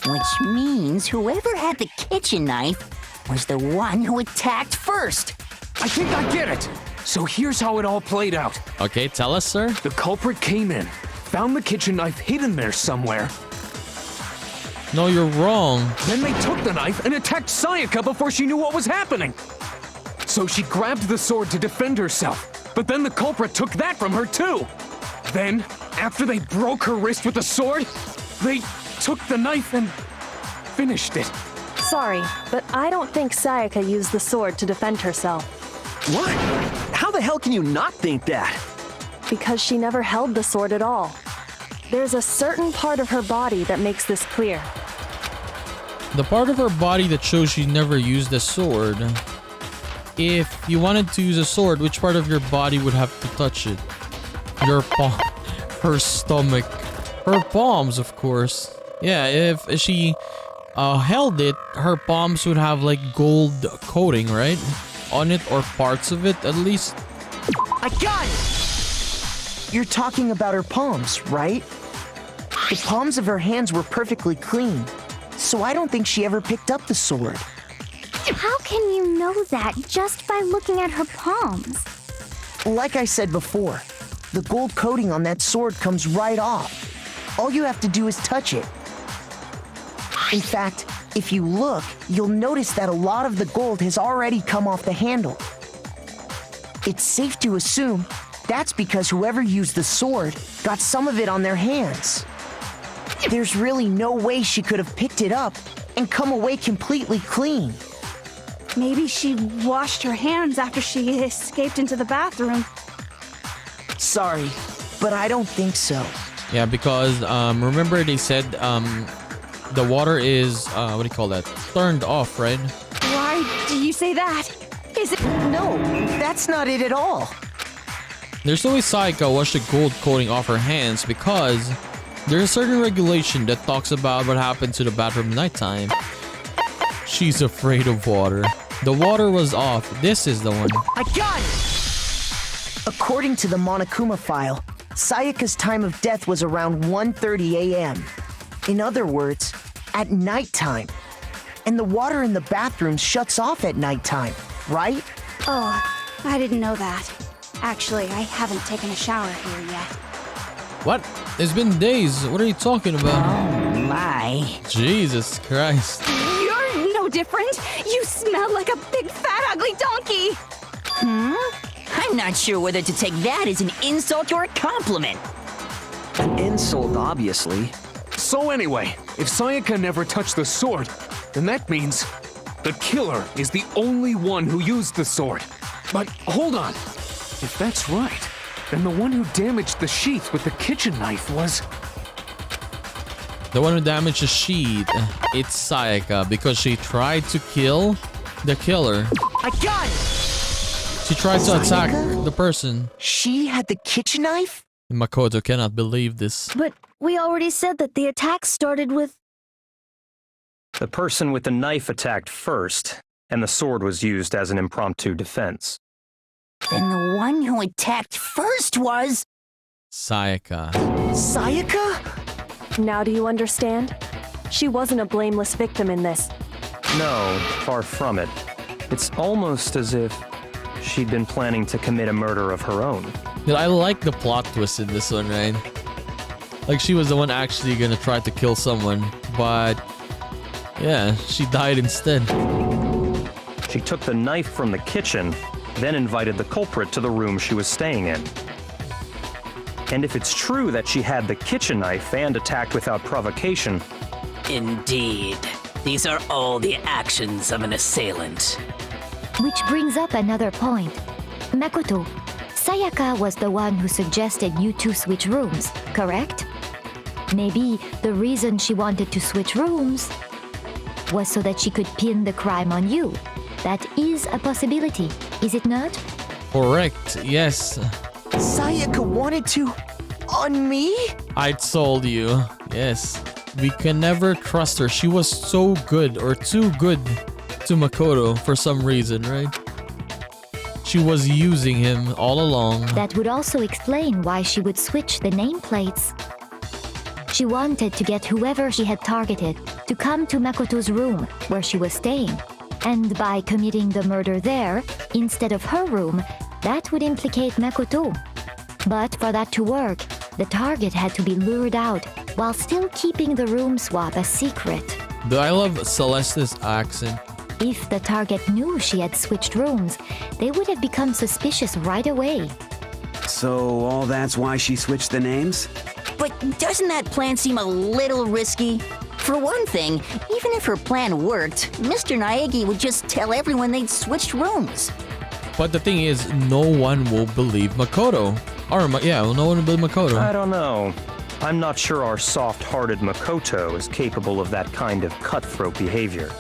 [SPEAKER 4] Which means whoever had the kitchen knife was the one who attacked first.
[SPEAKER 5] I think I get it. So here's how it all played out.
[SPEAKER 1] Okay, tell us, sir.
[SPEAKER 5] The culprit came in, found the kitchen knife hidden there somewhere.
[SPEAKER 1] No, you're wrong.
[SPEAKER 5] Then they took the knife and attacked Sayaka before she knew what was happening. So she grabbed the sword to defend herself, but then the culprit took that from her too. Then, after they broke her wrist with the sword, they took the knife and finished it.
[SPEAKER 13] Sorry, but I don't think Sayaka used the sword to defend herself.
[SPEAKER 11] What? How the hell can you not think that?
[SPEAKER 13] Because she never held the sword at all. There's a certain part of her body that makes this clear.
[SPEAKER 1] The part of her body that shows she never used the sword. If you wanted to use a sword, which part of your body would have to touch it? Your palm, her stomach, her palms, of course. Yeah, if she held it, her palms would have like gold coating, right? On it, or parts of it at least.
[SPEAKER 2] I got it! You're talking about her palms, right? The palms of her hands were perfectly clean, so I don't think she ever picked up the sword.
[SPEAKER 14] How can you know that just by looking at her palms?
[SPEAKER 2] Like I said before, the gold coating on that sword comes right off. All you have to do is touch it. In fact, if you look, you'll notice that a lot of the gold has already come off the handle. It's safe to assume that's because whoever used the sword got some of it on their hands. There's really no way she could have picked it up and come away completely clean.
[SPEAKER 12] Maybe she washed her hands after she escaped into the bathroom.
[SPEAKER 2] Sorry, but I don't think so.
[SPEAKER 1] Yeah, because remember they said the water is what do you call that? Turned off, right?
[SPEAKER 12] Why do you say that? Is it?
[SPEAKER 2] No, that's not it at all.
[SPEAKER 1] There's no way Sayaka washed the gold coating off her hands because there's a certain regulation that talks about what happens to the bathroom at nighttime. She's afraid of water. The water was off. This is the one.
[SPEAKER 2] I got it! According to the Monokuma file, Sayaka's time of death was around 1:30 a.m. In other words, at nighttime. And the water in the bathroom shuts off at nighttime, right?
[SPEAKER 12] Oh, I didn't know that. Actually, I haven't taken a shower here yet.
[SPEAKER 1] What? It's been days. What are you talking about?
[SPEAKER 4] Oh my.
[SPEAKER 1] Jesus Christ.
[SPEAKER 12] You're no different. You smell like a big fat ugly donkey.
[SPEAKER 4] I'm not sure whether to take that as an insult or a compliment.
[SPEAKER 11] An insult, obviously.
[SPEAKER 5] So anyway, if Sayaka never touched the sword, then that means the killer is the only one who used the sword. But hold on. If that's right, then the one who damaged the sheath with the kitchen knife was...
[SPEAKER 1] The one who damaged the sheet. It's Sayaka because she tried to kill the killer.
[SPEAKER 2] I got it!
[SPEAKER 1] She tried to attack
[SPEAKER 2] Sayaka?
[SPEAKER 1] the person.
[SPEAKER 2] She had the kitchen knife?
[SPEAKER 1] Makoto cannot believe this.
[SPEAKER 3] But we already said that the attack started with...
[SPEAKER 10] The person with the knife attacked first, and the sword was used as an impromptu defense.
[SPEAKER 4] Then the one who attacked first was...
[SPEAKER 1] Sayaka.
[SPEAKER 2] Sayaka?
[SPEAKER 13] Now do you understand? She wasn't a blameless victim in this.
[SPEAKER 10] No, far from it. It's almost as if she'd been planning to commit a murder of her own.
[SPEAKER 1] Dude, I like the plot twist in this one, right? Like she was the one actually gonna try to kill someone, but yeah, she died instead.
[SPEAKER 10] She took the knife from the kitchen, then invited the culprit to the room she was staying in. And if it's true that she had the kitchen knife and attacked without provocation...
[SPEAKER 7] Indeed. These are all the actions of an assailant.
[SPEAKER 8] Which brings up another point. Makoto, Sayaka was the one who suggested you two switch rooms, correct? Maybe the reason she wanted to switch rooms was so that she could pin the crime on you. That is a possibility, is it not?
[SPEAKER 1] Correct, yes.
[SPEAKER 2] Sayaka wanted to... on me?
[SPEAKER 1] I told you. Yes. We can never trust her. She was so good or too good to Makoto for some reason, right? She was using him all along.
[SPEAKER 8] That would also explain why she would switch the nameplates. She wanted to get whoever she had targeted to come to Makoto's room where she was staying. And by committing the murder there, instead of her room, that would implicate Makoto. But for that to work, the target had to be lured out while still keeping the room swap a secret.
[SPEAKER 1] I love Celeste's accent.
[SPEAKER 8] If the target knew she had switched rooms, they would have become suspicious right away.
[SPEAKER 6] So all that's why she switched the names?
[SPEAKER 4] But doesn't that plan seem a little risky? For one thing, even if her plan worked, Mr. Naegi would just tell everyone they'd switched rooms.
[SPEAKER 1] But the thing is, no one will believe Makoto. Or, yeah, no one will believe Makoto.
[SPEAKER 10] I don't know. I'm not sure our soft-hearted Makoto is capable of that kind of cutthroat behavior.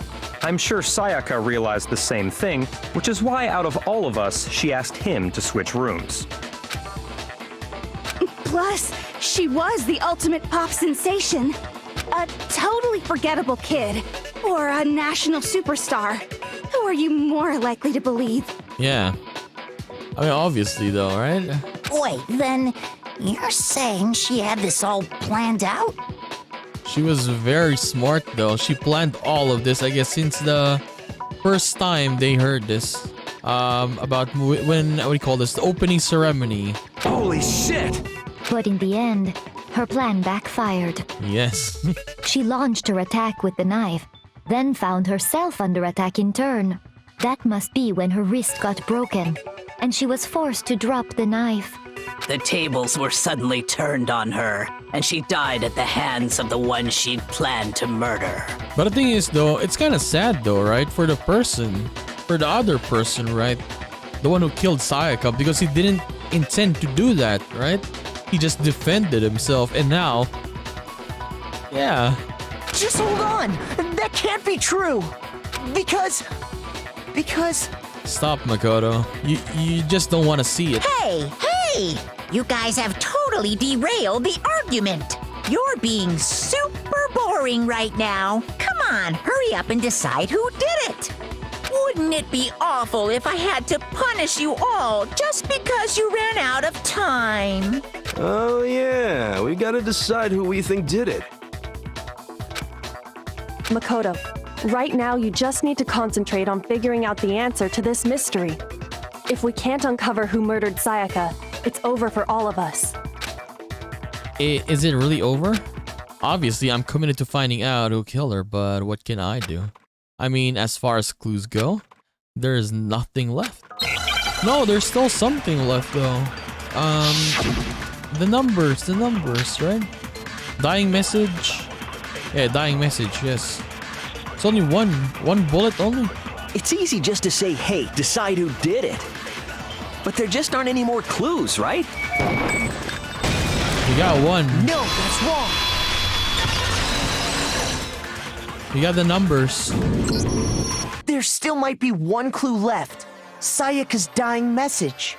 [SPEAKER 10] I'm sure Sayaka realized the same thing, which is why out of all of us, she asked him to switch rooms.
[SPEAKER 12] Plus, she was the ultimate pop sensation. A totally forgettable kid. Or a national superstar. Who are you more likely to believe?
[SPEAKER 1] Yeah. I mean, obviously though, right?
[SPEAKER 4] Wait, then, You're saying she had this all planned out?
[SPEAKER 1] She was very smart though. She planned all of this, I guess, since the first time they heard this. About when, what do you call this? The opening ceremony.
[SPEAKER 6] Holy shit!
[SPEAKER 8] But in the end, her plan backfired.
[SPEAKER 1] Yes.
[SPEAKER 8] She launched her attack with the knife, then found herself under attack in turn. That must be when her wrist got broken, and she was forced to drop the knife.
[SPEAKER 7] The tables were suddenly turned on her, and she died at the hands of the one she'd planned to murder.
[SPEAKER 1] But the thing is though, it's kind of sad though, right? For the other person, right? The one who killed Sayaka, because he didn't intend to do that, right? He just defended himself, and now... Yeah.
[SPEAKER 2] Just hold on! That can't be true! Because...
[SPEAKER 1] Stop, Makoto. You just don't want to see it.
[SPEAKER 4] Hey! You guys have totally derailed the argument. You're being super boring right now. Come on, hurry up and decide who did it. Wouldn't it be awful if I had to punish you all just because you ran out of time?
[SPEAKER 9] Oh yeah, we gotta decide who we think did it.
[SPEAKER 13] Makoto, right now you just need to concentrate on figuring out the answer to this mystery. If we can't uncover who murdered Sayaka, it's over for all of us.
[SPEAKER 1] Is it really over? Obviously, I'm committed to finding out who killed her, but what can I do? I mean, as far as clues go, there's nothing left. No, there's still something left though. The numbers, right? Dying message. Yeah, dying message, yes. It's only one bullet only.
[SPEAKER 11] It's easy just to say, hey, decide who did it. But there just aren't any more clues, right?
[SPEAKER 1] You got one.
[SPEAKER 2] No, that's wrong.
[SPEAKER 1] You got the numbers.
[SPEAKER 2] There still might be one clue left. Sayaka's dying message.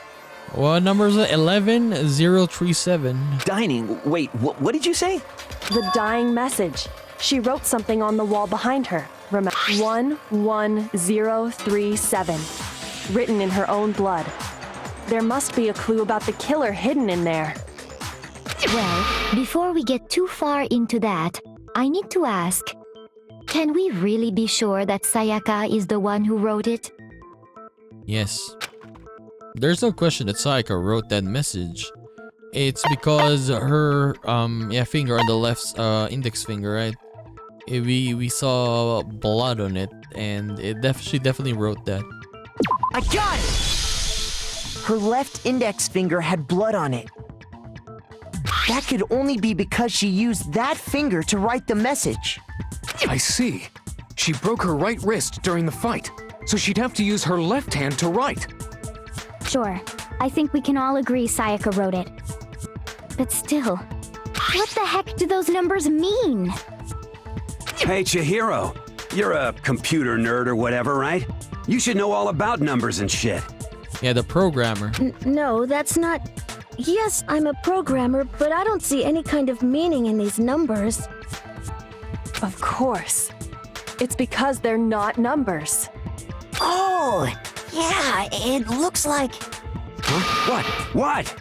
[SPEAKER 1] What number is it? 11037.
[SPEAKER 11] Dining. Wait, what did you say?
[SPEAKER 13] The dying message. She wrote something on the wall behind her. Remember, 11037. Written in her own blood. There must be a clue about the killer hidden in there.
[SPEAKER 8] Well, before we get too far into that, I need to ask, can we really be sure that Sayaka is the one who wrote it?
[SPEAKER 1] Yes. There's no question that Sayaka wrote that message. It's because her finger on the left index finger, right? We saw blood on it, and she definitely wrote that.
[SPEAKER 2] I got it! Her left index finger had blood on it. That could only be because she used that finger to write the message.
[SPEAKER 5] I see. She broke her right wrist during the fight, so she'd have to use her left hand to write.
[SPEAKER 14] Sure, I think we can all agree Sayaka wrote it. But still, what the heck do those numbers mean?
[SPEAKER 6] Hey, Chihiro. You're a computer nerd or whatever, right? You should know all about numbers and shit.
[SPEAKER 1] Yeah, the programmer.
[SPEAKER 3] No, that's not... Yes, I'm a programmer, but I don't see any kind of meaning in these numbers.
[SPEAKER 13] Of course. It's because they're not numbers.
[SPEAKER 4] Oh, yeah, it looks like...
[SPEAKER 6] Huh? What?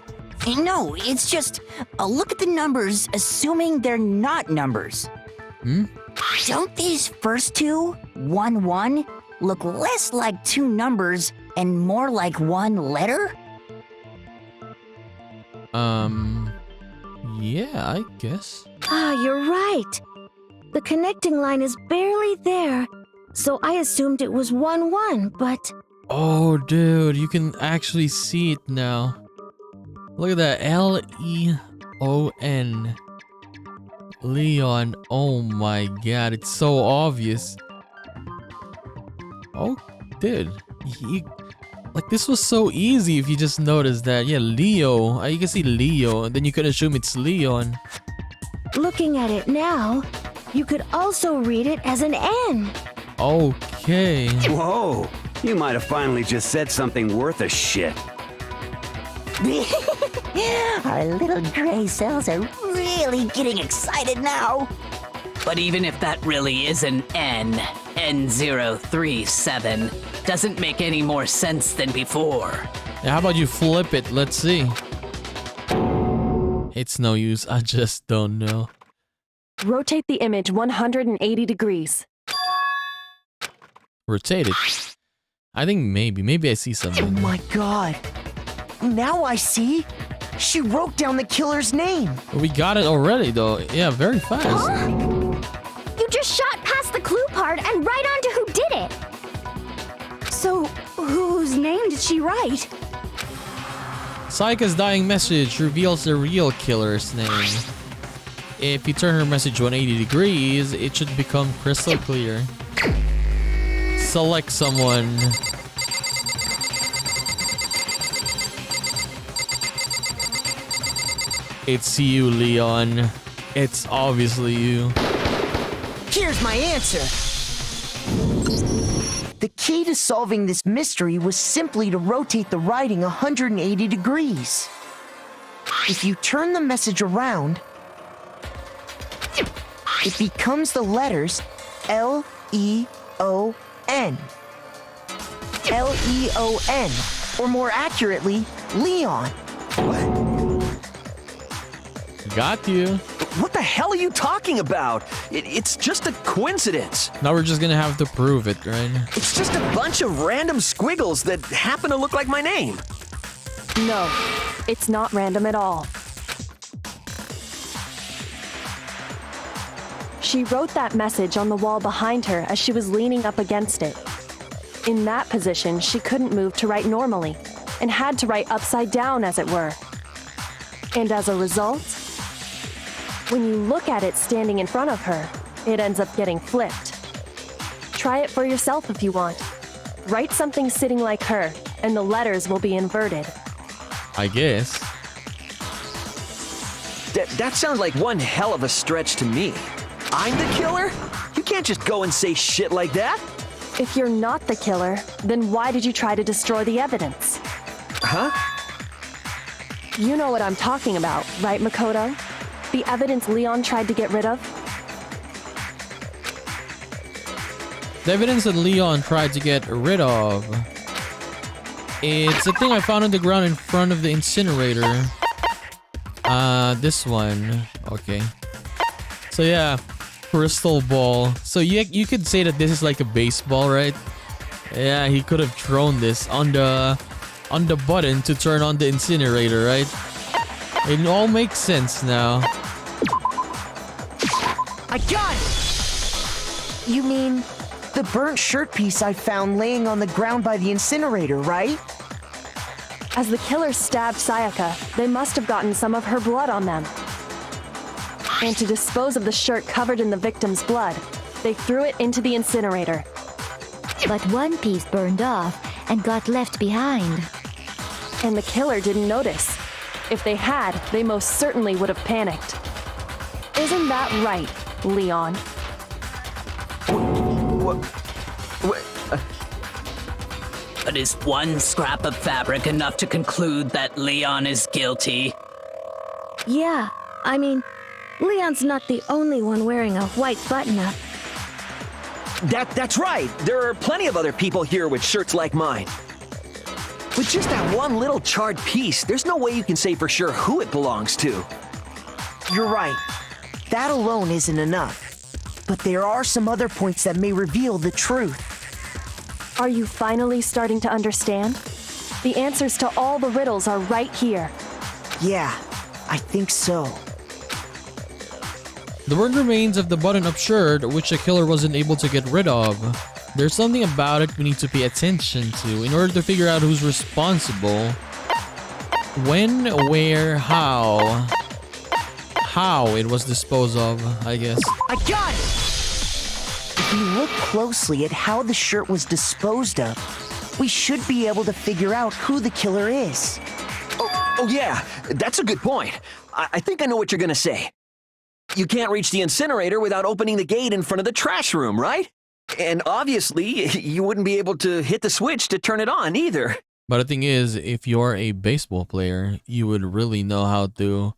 [SPEAKER 4] No, it's just, look at the numbers, assuming they're not numbers. Don't these first two, 1-1, look less like two numbers and more like one letter?
[SPEAKER 1] Yeah, I guess.
[SPEAKER 3] Ah, you're right. The connecting line is barely there, so I assumed it was 1-1, but...
[SPEAKER 1] Oh, dude, you can actually see it now. Look at that, Leon. Leon, oh my god, it's so obvious. Oh, dude, like this was so easy if you just noticed that. Yeah, Leo, you can see Leo, and then you can assume it's Leon.
[SPEAKER 3] Looking at it now, you could also read it as an N.
[SPEAKER 1] Okay.
[SPEAKER 6] Whoa, you might have finally just said something worth a shit.
[SPEAKER 4] Our little gray cells are really getting excited now.
[SPEAKER 7] But even if that really is an N037, doesn't make any more sense than before.
[SPEAKER 1] Yeah, how about you flip it? Let's see. It's no use, I just don't know.
[SPEAKER 13] Rotate the image 180 degrees.
[SPEAKER 1] Rotate it. I think maybe I see
[SPEAKER 2] Oh
[SPEAKER 1] something.
[SPEAKER 2] my god. Now I see. She wrote down the killer's name.
[SPEAKER 1] We got it already though. Yeah, very fast.
[SPEAKER 14] You just shot past the clue part and right on to who did it.
[SPEAKER 12] So, whose name did she write?
[SPEAKER 1] Saika's dying message reveals the real killer's name. If you turn her message 180 degrees, it should become crystal clear. Select someone. It's you, Leon. It's obviously you.
[SPEAKER 2] Here's my answer. The key to solving this mystery was simply to rotate the writing 180 degrees. If you turn the message around, it becomes the letters L-E-O-N. L-E-O-N, or more accurately, Leon.
[SPEAKER 1] Got you.
[SPEAKER 11] What the hell are you talking about? It's just a coincidence.
[SPEAKER 1] Now we're just gonna have to prove it, right?
[SPEAKER 11] It's just a bunch of random squiggles that happen to look like my name.
[SPEAKER 13] No, it's not random at all. She wrote that message on the wall behind her as she was leaning up against it. In that position, she couldn't move to write normally, and had to write upside down, as it were. And as a result, when you look at it standing in front of her, it ends up getting flipped. Try it for yourself if you want. Write something sitting like her, and the letters will be inverted.
[SPEAKER 1] I guess.
[SPEAKER 11] That sounds like one hell of a stretch to me. I'm the killer? You can't just go and say shit like that.
[SPEAKER 13] If you're not the killer, then why did you try to destroy the evidence?
[SPEAKER 11] Huh?
[SPEAKER 13] You know what I'm talking about, right, Makoto? The evidence Leon tried to get rid of?
[SPEAKER 1] The evidence that Leon tried to get rid of. It's the thing I found on the ground in front of the incinerator. This one. Okay. So yeah, crystal ball. So you could say that this is like a baseball, right? Yeah, he could have thrown this on the button to turn on the incinerator, right? It all makes sense now.
[SPEAKER 2] I got it! You mean the burnt shirt piece I found laying on the ground by the incinerator, right?
[SPEAKER 13] As the killer stabbed Sayaka, they must have gotten some of her blood on them. And to dispose of the shirt covered in the victim's blood, they threw it into the incinerator.
[SPEAKER 8] But one piece burned off and got left behind.
[SPEAKER 13] And the killer didn't notice. If they had, they most certainly would have panicked. Isn't that right, Leon?
[SPEAKER 7] But is one scrap of fabric enough to conclude that Leon is guilty?
[SPEAKER 3] Yeah, I mean, Leon's not the only one wearing a white button-up.
[SPEAKER 11] That's right. There are plenty of other people here with shirts like mine. With just that one little charred piece, there's no way you can say for sure who it belongs to.
[SPEAKER 2] You're right. That alone isn't enough. But there are some other points that may reveal the truth.
[SPEAKER 13] Are you finally starting to understand? The answers to all the riddles are right here.
[SPEAKER 2] Yeah, I think so.
[SPEAKER 1] The burnt remains of the button-up shirt, which the killer wasn't able to get rid of. There's something about it we need to pay attention to in order to figure out who's responsible. When, where, how. How it was disposed of, I guess.
[SPEAKER 2] I got it! If we look closely at how the shirt was disposed of, we should be able to figure out who the killer is.
[SPEAKER 11] Oh yeah, that's a good point. I think I know what you're gonna say. You can't reach the incinerator without opening the gate in front of the trash room, right? And obviously, you wouldn't be able to hit the switch to turn it on either.
[SPEAKER 1] But the thing is, if you're a baseball player, you would really know how to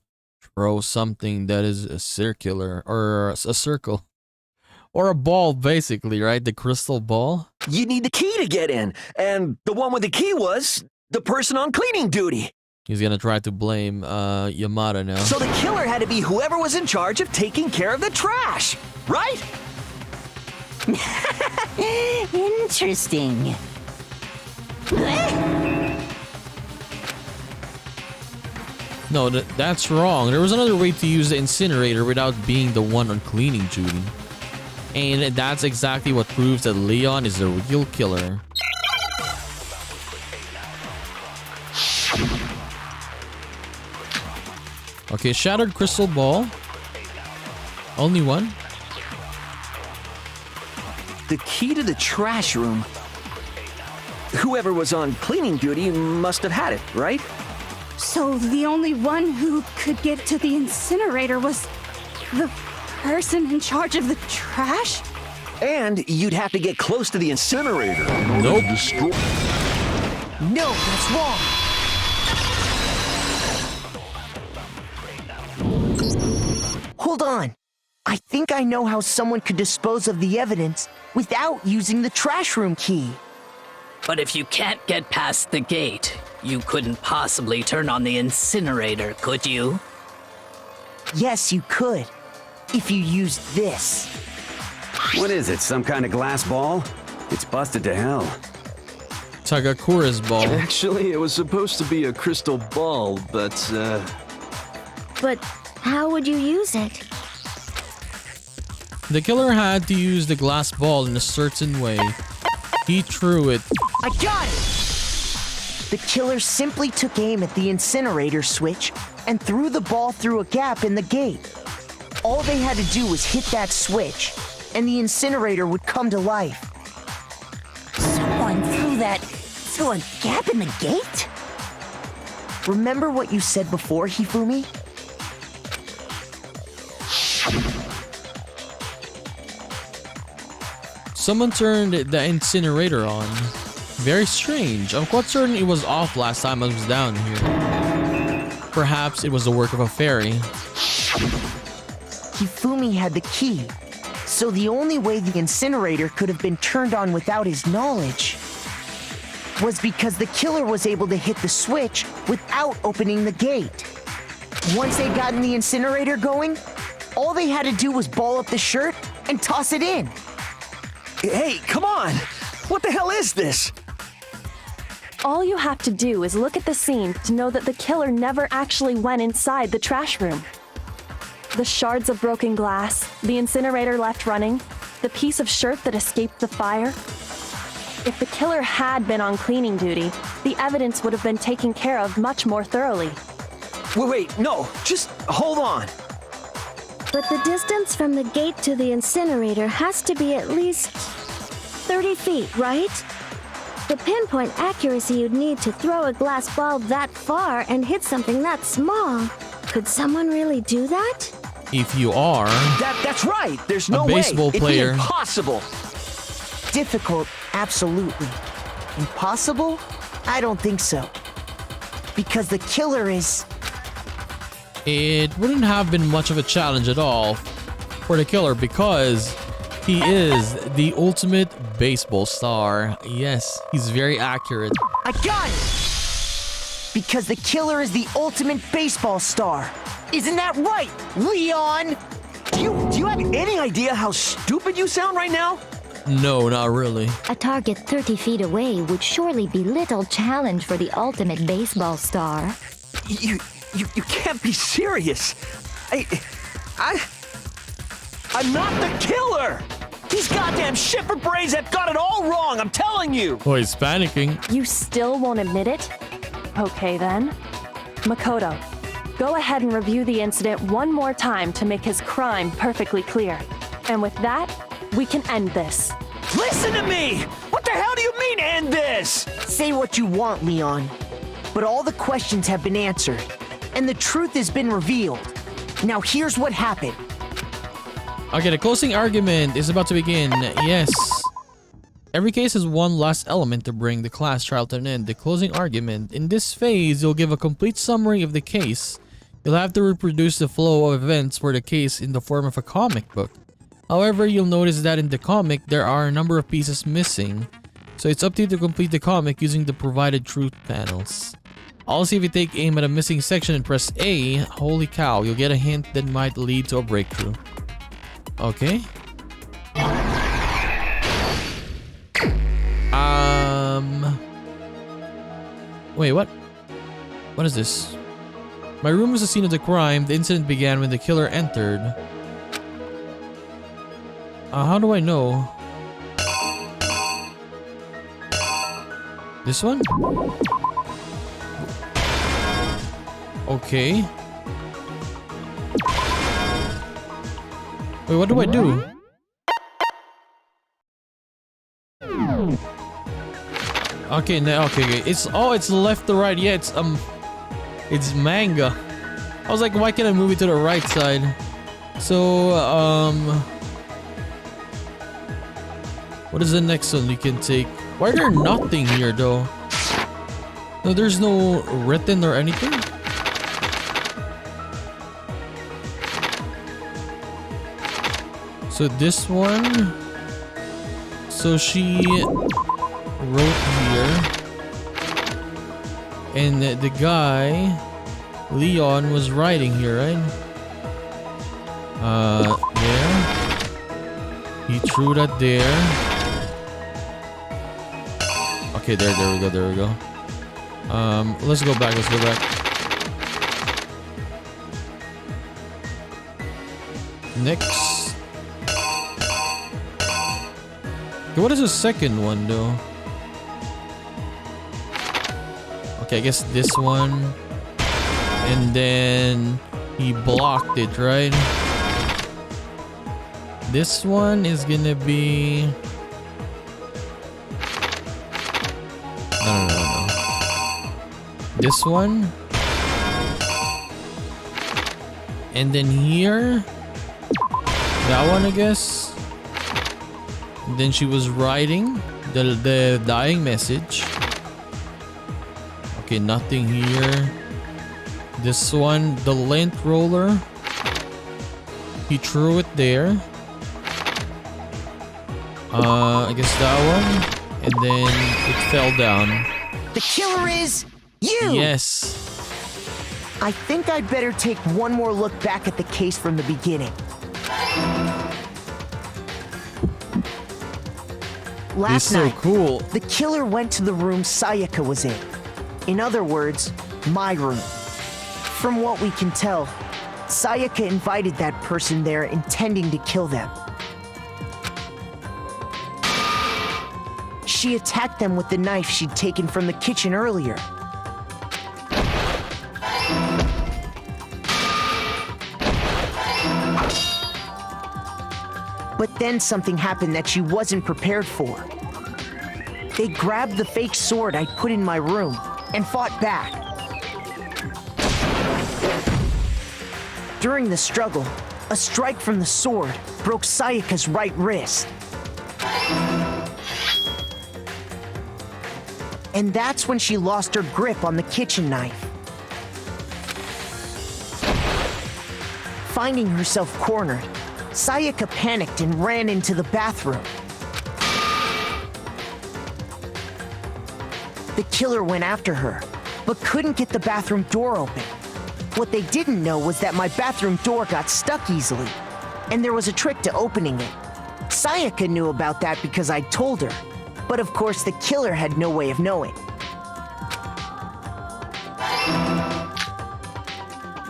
[SPEAKER 1] throw something that is a circular, or a circle. Or a ball, basically, right? The crystal ball.
[SPEAKER 11] You need the key to get in, and the one with the key was the person on cleaning duty.
[SPEAKER 1] He's gonna try to blame Yamada now.
[SPEAKER 11] So the killer had to be whoever was in charge of taking care of the trash, right?
[SPEAKER 4] Interesting.
[SPEAKER 1] No, that's wrong. There was another way to use the incinerator without being the one on cleaning duty. And that's exactly what proves that Leon is the real killer. Okay, shattered crystal ball. Only one.
[SPEAKER 11] The key to the trash room. Whoever was on cleaning duty must have had it, right?
[SPEAKER 12] So the only one who could get to the incinerator was the person in charge of the trash?
[SPEAKER 11] And you'd have to get close to the incinerator.
[SPEAKER 1] Nope.
[SPEAKER 2] No, that's wrong. Hold on. I think I know how someone could dispose of the evidence without using the trash room key.
[SPEAKER 7] But if you can't get past the gate, you couldn't possibly turn on the incinerator, could you?
[SPEAKER 2] Yes, you could. If you used this.
[SPEAKER 6] What is it, some kind of glass ball? It's busted to hell.
[SPEAKER 1] Tagakura's ball.
[SPEAKER 9] Actually, it was supposed to be a crystal ball, but,
[SPEAKER 3] But how would you use it?
[SPEAKER 1] The killer had to use the glass ball in a certain way. He threw it.
[SPEAKER 2] I got it! The killer simply took aim at the incinerator switch and threw the ball through a gap in the gate. All they had to do was hit that switch, and the incinerator would come to life.
[SPEAKER 4] Someone threw that through a gap in the gate?
[SPEAKER 2] Remember what you said before, Hifumi?
[SPEAKER 1] Someone turned the incinerator on. Very strange. I'm quite certain it was off last time I was down here. Perhaps it was the work of a fairy.
[SPEAKER 2] Hifumi had the key, so the only way the incinerator could have been turned on without his knowledge was because the killer was able to hit the switch without opening the gate. Once they got the incinerator going, all they had to do was ball up the shirt and toss it in.
[SPEAKER 11] Hey, come on! What the hell is this?
[SPEAKER 13] All you have to do is look at the scene to know that the killer never actually went inside the trash room. The shards of broken glass, the incinerator left running, the piece of shirt that escaped the fire. If the killer had been on cleaning duty, the evidence would have been taken care of much more thoroughly.
[SPEAKER 11] Wait, no, just hold on.
[SPEAKER 3] But the distance from the gate to the incinerator has to be at least 30 feet, right? The pinpoint accuracy you'd need to throw a glass ball that far and hit something that small. Could someone really do that?
[SPEAKER 1] If you are
[SPEAKER 11] That's right. There's no
[SPEAKER 1] a baseball
[SPEAKER 11] way.
[SPEAKER 1] player.
[SPEAKER 11] It'd be impossible.
[SPEAKER 2] Difficult, absolutely. Impossible? I don't think so. Because the killer is...
[SPEAKER 1] it wouldn't have been much of a challenge at all for the killer because he is the ultimate baseball star. Yes, he's very accurate.
[SPEAKER 2] I got it! Because the killer is the ultimate baseball star. Isn't that right, Leon?
[SPEAKER 11] Do you have any idea how stupid you sound right now?
[SPEAKER 1] No, not really.
[SPEAKER 8] A target 30 feet away would surely be little challenge for the ultimate baseball star.
[SPEAKER 11] You can't be serious. I'm not the killer! These goddamn shipper brains have got it all wrong, I'm telling you!
[SPEAKER 1] Oh, he's panicking.
[SPEAKER 13] You still won't admit it? Okay then. Makoto, go ahead and review the incident one more time to make his crime perfectly clear. And with that, we can end this.
[SPEAKER 11] Listen to me! What the hell do you mean, end this?
[SPEAKER 2] Say what you want, Leon. But all the questions have been answered, and the truth has been revealed. Now here's what happened.
[SPEAKER 1] Okay, the closing argument is about to begin. Yes. Every case has one last element to bring the class trial to an end. The closing argument. In this phase, you'll give a complete summary of the case. You'll have to reproduce the flow of events for the case in the form of a comic book. However, you'll notice that in the comic, there are a number of pieces missing. So it's up to you to complete the comic using the provided truth panels. Also, if you take aim at a missing section and press A, holy cow, you'll get a hint that might lead to a breakthrough. Okay. Wait, what? What is this? My room was the scene of the crime. The incident began when the killer entered. How do I know? This one? Okay. Wait, what do I do? Okay, now okay. It's left to right. Yeah, it's manga. I was like, why can't I move it to the right side? So, what is the next one you can take? Why is there nothing here though? No, there's no written or anything? So this one... So she wrote here. And the guy, Leon, was writing here, right? There. He threw that there. Okay, there we go. Let's go back. Next. Okay, what is the second one though? Okay, I guess this one. And then he blocked it, right? This one is gonna be... No. This one. And then here. That one, I guess. And then she was writing the dying message. Okay, nothing here. This one, the lint roller. He threw it there. I guess that one. And then it fell down.
[SPEAKER 2] The killer is you!
[SPEAKER 1] Yes.
[SPEAKER 2] I think I'd better take one more look back at the case from the beginning. Last
[SPEAKER 1] so
[SPEAKER 2] night,
[SPEAKER 1] cool.
[SPEAKER 2] The killer went to the room Sayaka was in. In other words, my room. From what we can tell, Sayaka invited that person there intending to kill them. She attacked them with the knife she'd taken from the kitchen earlier. But then something happened that she wasn't prepared for. They grabbed the fake sword I'd put in my room and fought back. During the struggle, a strike from the sword broke Sayaka's right wrist. And that's when she lost her grip on the kitchen knife. Finding herself cornered, Sayaka panicked and ran into the bathroom. The killer went after her, but couldn't get the bathroom door open. What they didn't know was that my bathroom door got stuck easily, and there was a trick to opening it. Sayaka knew about that because I told her, but of course the killer had no way of knowing.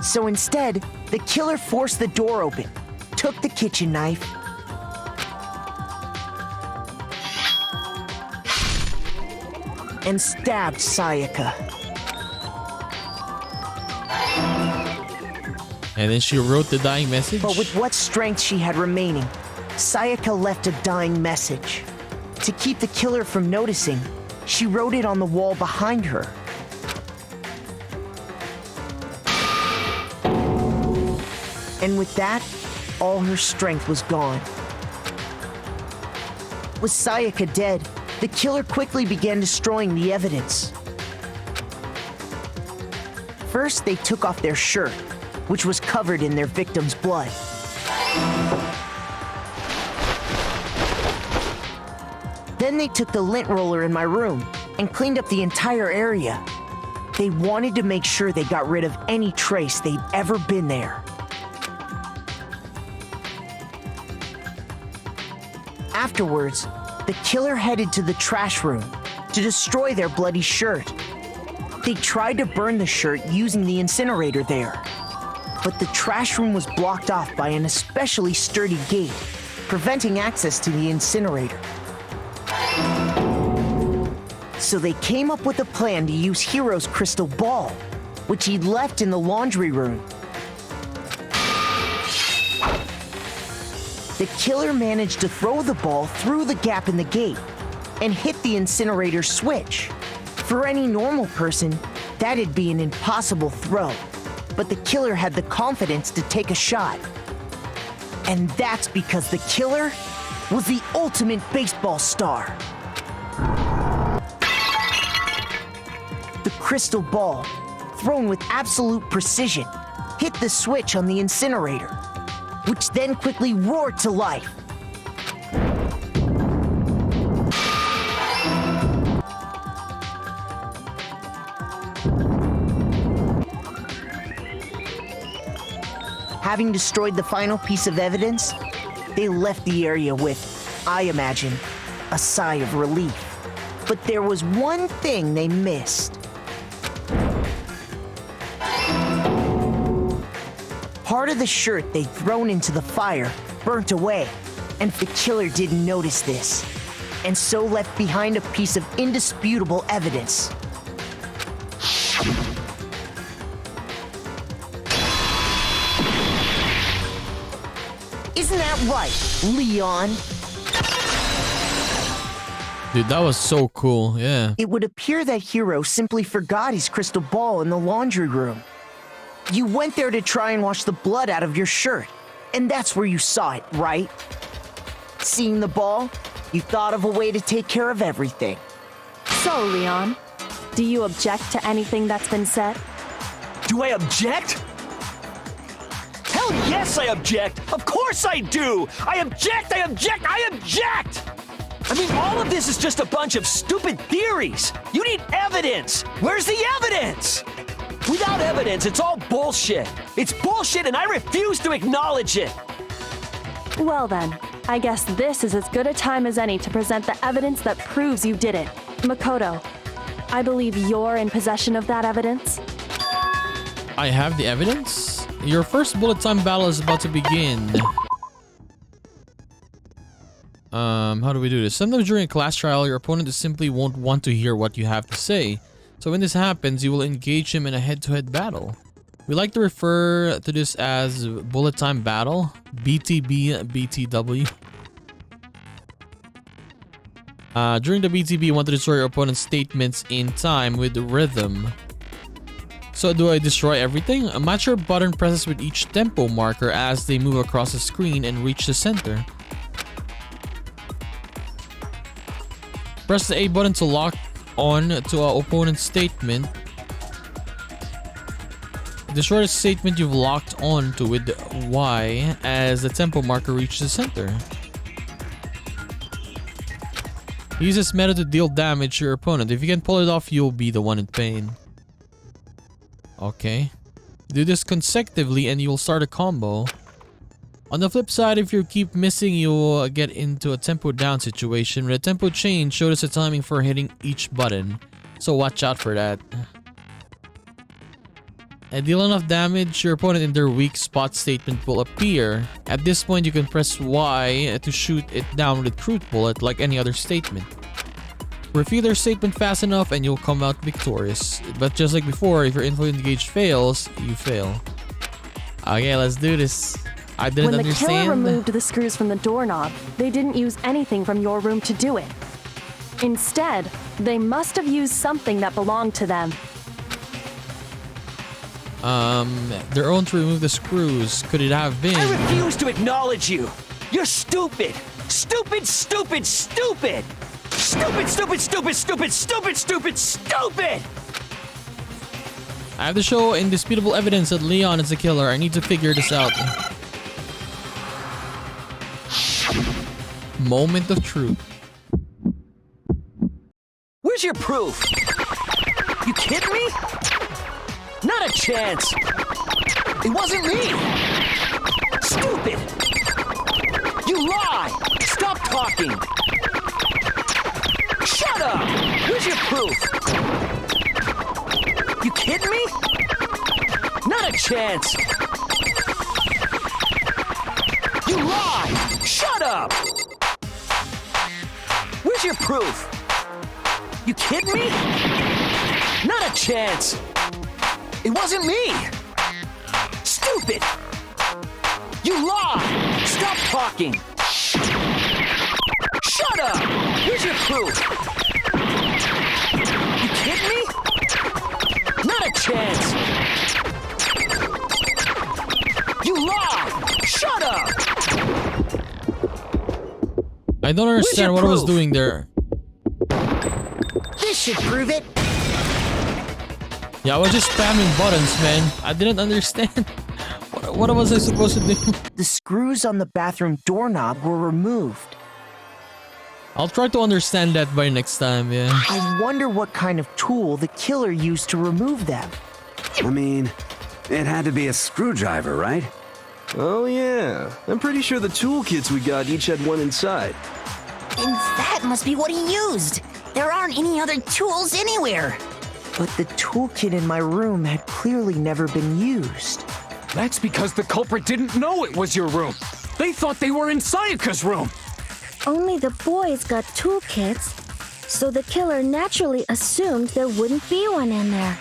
[SPEAKER 2] So instead, the killer forced the door open, took the kitchen knife, and stabbed Sayaka.
[SPEAKER 1] And then she wrote the dying message?
[SPEAKER 2] But with what strength she had remaining, Sayaka left a dying message. To keep the killer from noticing, she wrote it on the wall behind her. And with that, all her strength was gone. With Sayaka dead, the killer quickly began destroying the evidence. First, they took off their shirt, which was covered in their victim's blood. Then they took the lint roller in my room and cleaned up the entire area. They wanted to make sure they got rid of any trace they'd ever been there. Afterwards, the killer headed to the trash room to destroy their bloody shirt. They tried to burn the shirt using the incinerator there, but the trash room was blocked off by an especially sturdy gate, preventing access to the incinerator. So they came up with a plan to use Hiro's crystal ball, which he'd left in the laundry room. The killer managed to throw the ball through the gap in the gate and hit the incinerator switch. For any normal person, that'd be an impossible throw, but the killer had the confidence to take a shot. And that's because the killer was the ultimate baseball star. The crystal ball, thrown with absolute precision, hit the switch on the incinerator, which then quickly roared to life. Having destroyed the final piece of evidence, they left the area with, I imagine, a sigh of relief. But there was one thing they missed. Part of the shirt they'd thrown into the fire burnt away, and the killer didn't notice this, and so left behind a piece of indisputable evidence. Isn't that right, Leon?
[SPEAKER 1] Dude, that was so cool, yeah.
[SPEAKER 2] It would appear that Hiro simply forgot his crystal ball in the laundry room. You went there to try and wash the blood out of your shirt, and that's where you saw it, right? Seeing the ball, you thought of a way to take care of everything.
[SPEAKER 13] So, Leon, do you object to anything that's been said?
[SPEAKER 11] Do I object? Hell yes, I object! Of course I do! I object! I object! I object! I mean, all of this is just a bunch of stupid theories. You need evidence. Where's the evidence? Without evidence, it's all bullshit. It's bullshit, and I refuse to acknowledge it.
[SPEAKER 13] Well then, I guess this is as good a time as any to present the evidence that proves you did it. Makoto, I believe you're in possession of that evidence.
[SPEAKER 1] I have the evidence? Your first bullet time battle is about to begin. How do we do this? Sometimes during a class trial, your opponent simply won't want to hear what you have to say. So when this happens, you will engage him in a head-to-head battle. We like to refer to this as bullet time battle, BTB, BTW. During the BTB, you want to destroy your opponent's statements in time with rhythm. So do I destroy everything? Match your button presses with each tempo marker as they move across the screen and reach the center. Press the A button to lock on to our opponent's statement. Destroy the statement you've locked on to with Y as the tempo marker reaches the center. Use this method to deal damage to your opponent. If you can pull it off, you'll be the one in pain. Okay. Do this consecutively and you'll start a combo. On the flip side, if you keep missing, you'll get into a tempo down situation. With a tempo change, show us the timing for hitting each button. So watch out for that. And deal enough damage, your opponent in their weak spot statement will appear. At this point, you can press Y to shoot it down with a crude bullet like any other statement. Reveal their statement fast enough and you'll come out victorious. But just like before, if your influence gauge fails, you fail. Okay, let's do this. I didn't understand.
[SPEAKER 13] When the killer removed the screws from the doorknob, they didn't use anything from your room to do it. Instead, they must have used something that belonged to them.
[SPEAKER 1] Their own to remove the screws. Could it have been?
[SPEAKER 11] I refuse to acknowledge you. You're stupid. Stupid, stupid, stupid. Stupid, stupid, stupid, stupid, stupid, stupid, stupid.
[SPEAKER 1] I have to show indisputable evidence that Leon is the killer. I need to figure this out. Moment of truth.
[SPEAKER 11] Where's your proof? You kidding me? Not a chance. It wasn't me. Stupid. You lie. Stop talking. Shut up. Where's your proof? You kidding me? Not a chance. You lie. Shut up. Where's your proof? You kidding me? Not a chance. It wasn't me. Stupid. You lie. Stop talking. Shut up. Here's your proof. You kidding me? Not a chance. You lie. Shut up.
[SPEAKER 1] I don't understand what I was doing there.
[SPEAKER 4] This should prove it.
[SPEAKER 1] Yeah, I was just spamming buttons, man. I didn't understand. What was I supposed to do?
[SPEAKER 2] The screws on the bathroom doorknob were removed.
[SPEAKER 1] I'll try to understand that by next time, yeah.
[SPEAKER 2] I wonder what kind of tool the killer used to remove them.
[SPEAKER 6] I mean, it had to be a screwdriver, right?
[SPEAKER 9] Oh yeah, I'm pretty sure the toolkits we got each had one inside.
[SPEAKER 4] And that must be what he used. There aren't any other tools anywhere.
[SPEAKER 2] But the toolkit in my room had clearly never been used.
[SPEAKER 5] That's because the culprit didn't know it was your room. They thought they were in Sayaka's room.
[SPEAKER 3] Only the boys got toolkits, so the killer naturally assumed there wouldn't be one in there.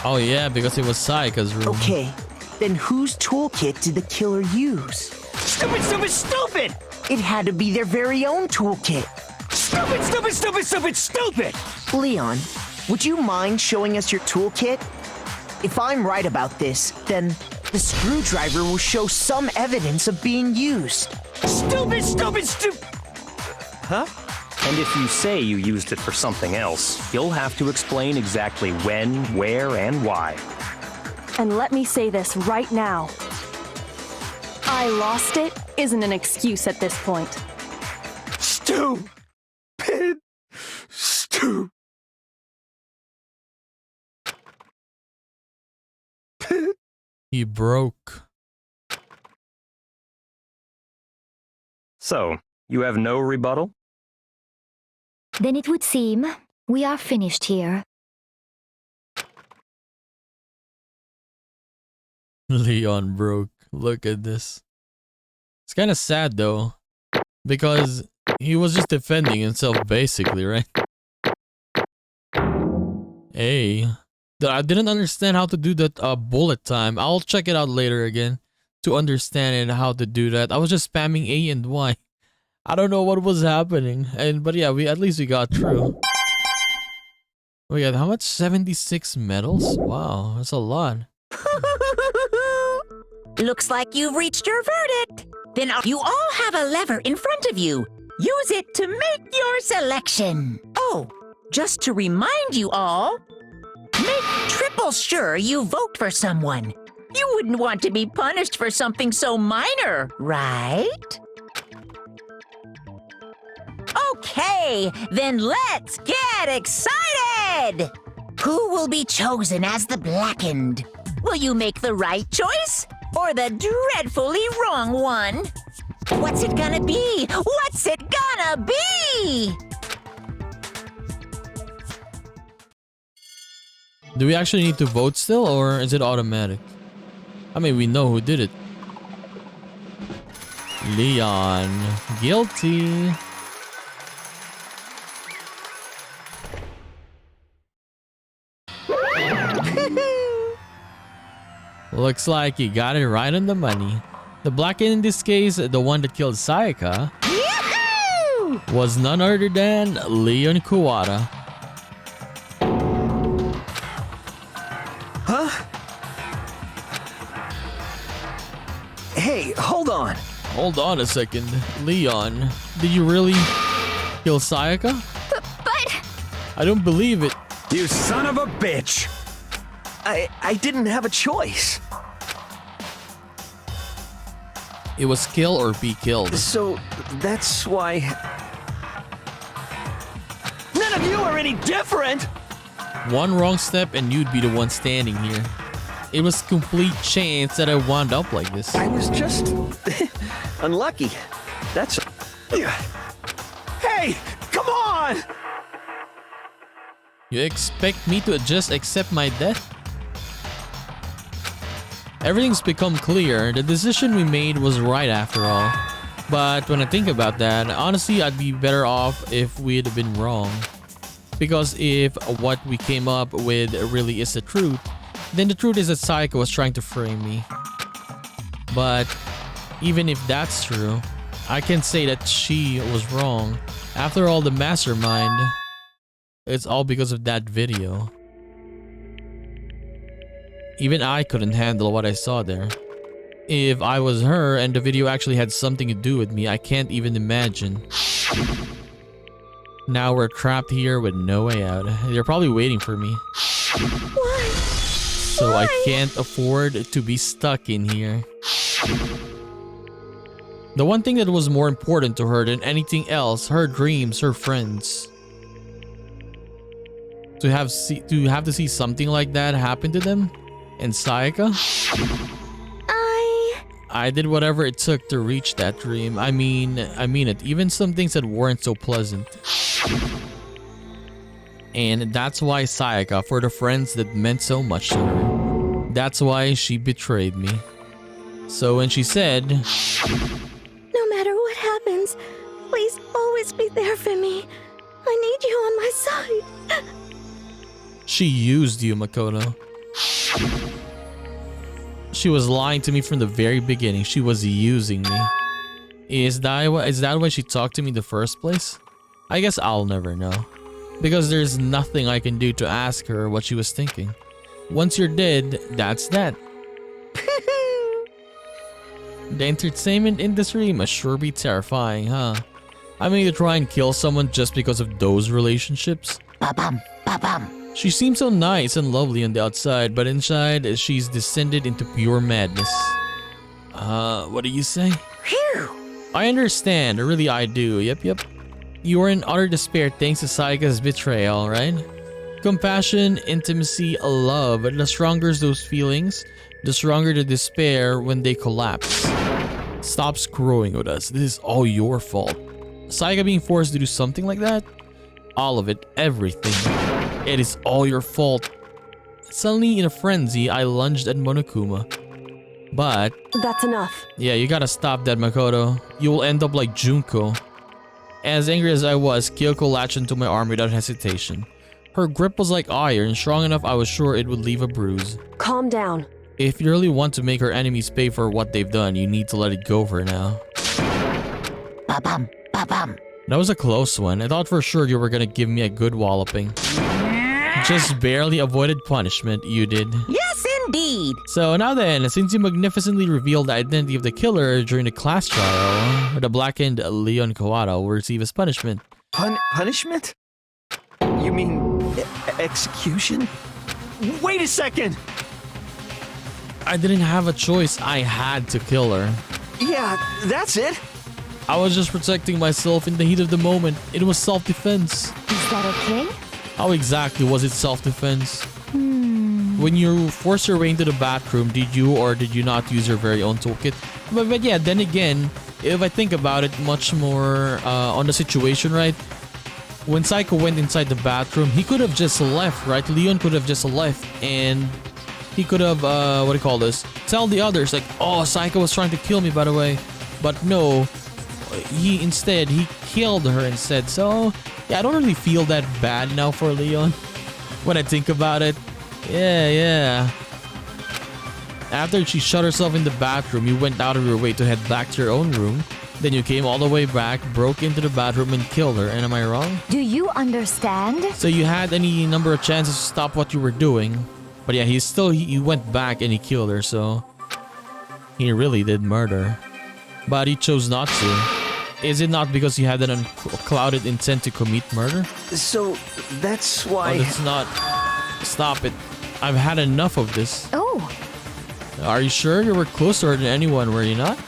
[SPEAKER 1] Oh yeah, because it was Sayaka's room.
[SPEAKER 2] Okay, then whose toolkit did the killer use?
[SPEAKER 11] Stupid, stupid, stupid!
[SPEAKER 2] It had to be their very own toolkit.
[SPEAKER 11] Stupid, stupid, stupid, stupid, stupid!
[SPEAKER 2] Leon, would you mind showing us your toolkit? If I'm right about this, then the screwdriver will show some evidence of being used.
[SPEAKER 11] Stupid, stupid, stupid! Huh?
[SPEAKER 10] And if you say you used it for something else, you'll have to explain exactly when, where, and why.
[SPEAKER 13] And let me say this right now. I lost it isn't an excuse at this point.
[SPEAKER 9] Stupid. Stupid.
[SPEAKER 1] He broke.
[SPEAKER 10] So, you have no rebuttal?
[SPEAKER 8] Then it would seem we are finished here.
[SPEAKER 1] Leon broke. Look at this. It's kind of sad though, because he was just defending himself basically, right? Hey, I didn't understand how to do that bullet time. I'll check it out later again to understand it, how to do that. I was just spamming A and Y. I don't know what was happening, but yeah, at least we got through. We got how much? 76 medals? Wow, that's a lot.
[SPEAKER 4] Looks like you've reached your verdict. Then you all have a lever in front of you. Use it to make your selection. Oh, just to remind you all, make triple sure you vote for someone. You wouldn't want to be punished for something so minor, right? Okay, then let's get excited! Who will be chosen as the Blackened? Will you make the right choice or the dreadfully wrong one? What's it gonna be? What's it gonna be?
[SPEAKER 1] Do we actually need to vote still, or is it automatic? I mean, we know who did it. Leon. Guilty. Looks like you got it right on the money. The Blackened in this case, the one that killed Sayaka, was none other than Leon Kuwata.
[SPEAKER 11] Huh? Hey, hold on.
[SPEAKER 1] Hold on a second. Leon, did you really kill Sayaka?
[SPEAKER 12] But...
[SPEAKER 1] I don't believe it.
[SPEAKER 6] You son of a bitch!
[SPEAKER 11] I didn't have a choice.
[SPEAKER 1] It was kill or be killed.
[SPEAKER 11] So, that's why... None of you are any different!
[SPEAKER 1] One wrong step and you'd be the one standing here. It was complete chance that I wound up like this.
[SPEAKER 11] I was just unlucky. That's. Hey, come on!
[SPEAKER 1] You expect me to just accept my death? Everything's become clear. The decision we made was right after all. But when I think about that, honestly, I'd be better off if we'd have been wrong. Because if what we came up with really is the truth, then the truth is that Sayaka was trying to frame me. But even if that's true, I can say that she was wrong. After all, the mastermind, it's all because of that video. Even I couldn't handle what I saw there. If I was her and the video actually had something to do with me, I can't even imagine. Now we're trapped here with no way out. They're probably waiting for me.
[SPEAKER 3] Why?
[SPEAKER 1] So I can't afford to be stuck in here. The one thing that was more important to her than anything else, her dreams, her friends. To have to see something like that happen to them? And Sayaka? I did whatever it took to reach that dream. I mean it. Even some things that weren't so pleasant. And that's why Sayaka, for the friends that meant so much to her, that's why she betrayed me. So when she said,
[SPEAKER 3] No matter what happens, please always be there for me. I need you on my side.
[SPEAKER 1] she used you, Makoto. She was lying to me from the very beginning. She was using me. Is that why she talked to me in the first place? I guess I'll never know. Because there's nothing I can do to ask her what she was thinking. Once you're dead, that's that. The entertainment industry must sure be terrifying, huh? I mean, to try and kill someone just because of those relationships?
[SPEAKER 4] Ba-bum, ba-bum.
[SPEAKER 1] She seems so nice and lovely on the outside, but inside, she's descended into pure madness. What do you say?
[SPEAKER 4] Phew.
[SPEAKER 1] I understand, really I do, yep. You are in utter despair thanks to Sayaka's betrayal, right? Compassion, intimacy, love, the stronger those feelings, the stronger the despair when they collapse. Stop screwing with us, this is all your fault. Sayaka being forced to do something like that? All of it, everything. It is all your fault. Suddenly, in a frenzy, I lunged at Monokuma. But...
[SPEAKER 13] That's enough.
[SPEAKER 1] Yeah, you gotta stop that, Makoto. You will end up like Junko. As angry as I was, Kyoko latched into my arm without hesitation. Her grip was like iron, strong enough I was sure it would leave a bruise.
[SPEAKER 13] Calm down.
[SPEAKER 1] If you really want to make her enemies pay for what they've done, you need to let it go for now.
[SPEAKER 4] Ba-bum, ba-bum.
[SPEAKER 1] That was a close one. I thought for sure you were gonna give me a good walloping. Just barely avoided punishment, you did.
[SPEAKER 4] Yes, indeed.
[SPEAKER 1] So now then, since you magnificently revealed the identity of the killer during the class trial, the blackened Leon Kawada will receive his punishment.
[SPEAKER 11] Punishment? You mean execution? Wait a second!
[SPEAKER 1] I didn't have a choice. I had to kill her.
[SPEAKER 11] Yeah, that's it.
[SPEAKER 1] I was just protecting myself in the heat of the moment. It was self-defense.
[SPEAKER 8] Is that okay?
[SPEAKER 1] How exactly was it self-defense? When you forced your way into the bathroom, did you or did you not use your very own toolkit? But yeah, then again, if I think about it much more on the situation, right? When Sayaka went inside the bathroom, he could have just left, right? Leon could have just left and he could have, tell the others like, oh, Sayaka was trying to kill me, by the way. But no, he killed her instead. So yeah, I don't really feel that bad now for Leon when I think about it. Yeah. After she shut herself in the bathroom, you went out of your way to head back to your own room. Then you came all the way back, broke into the bathroom and killed her. And am I wrong?
[SPEAKER 8] Do you understand?
[SPEAKER 1] So you had any number of chances to stop what you were doing. But yeah, he went back and he killed her, so he really did murder. But he chose not to. Is it not because you had an unclouded intent to commit murder?
[SPEAKER 11] So that's why...
[SPEAKER 1] Oh, that's not... Stop it. I've had enough of this.
[SPEAKER 8] Oh.
[SPEAKER 1] Are you sure you were closer than anyone, were you not?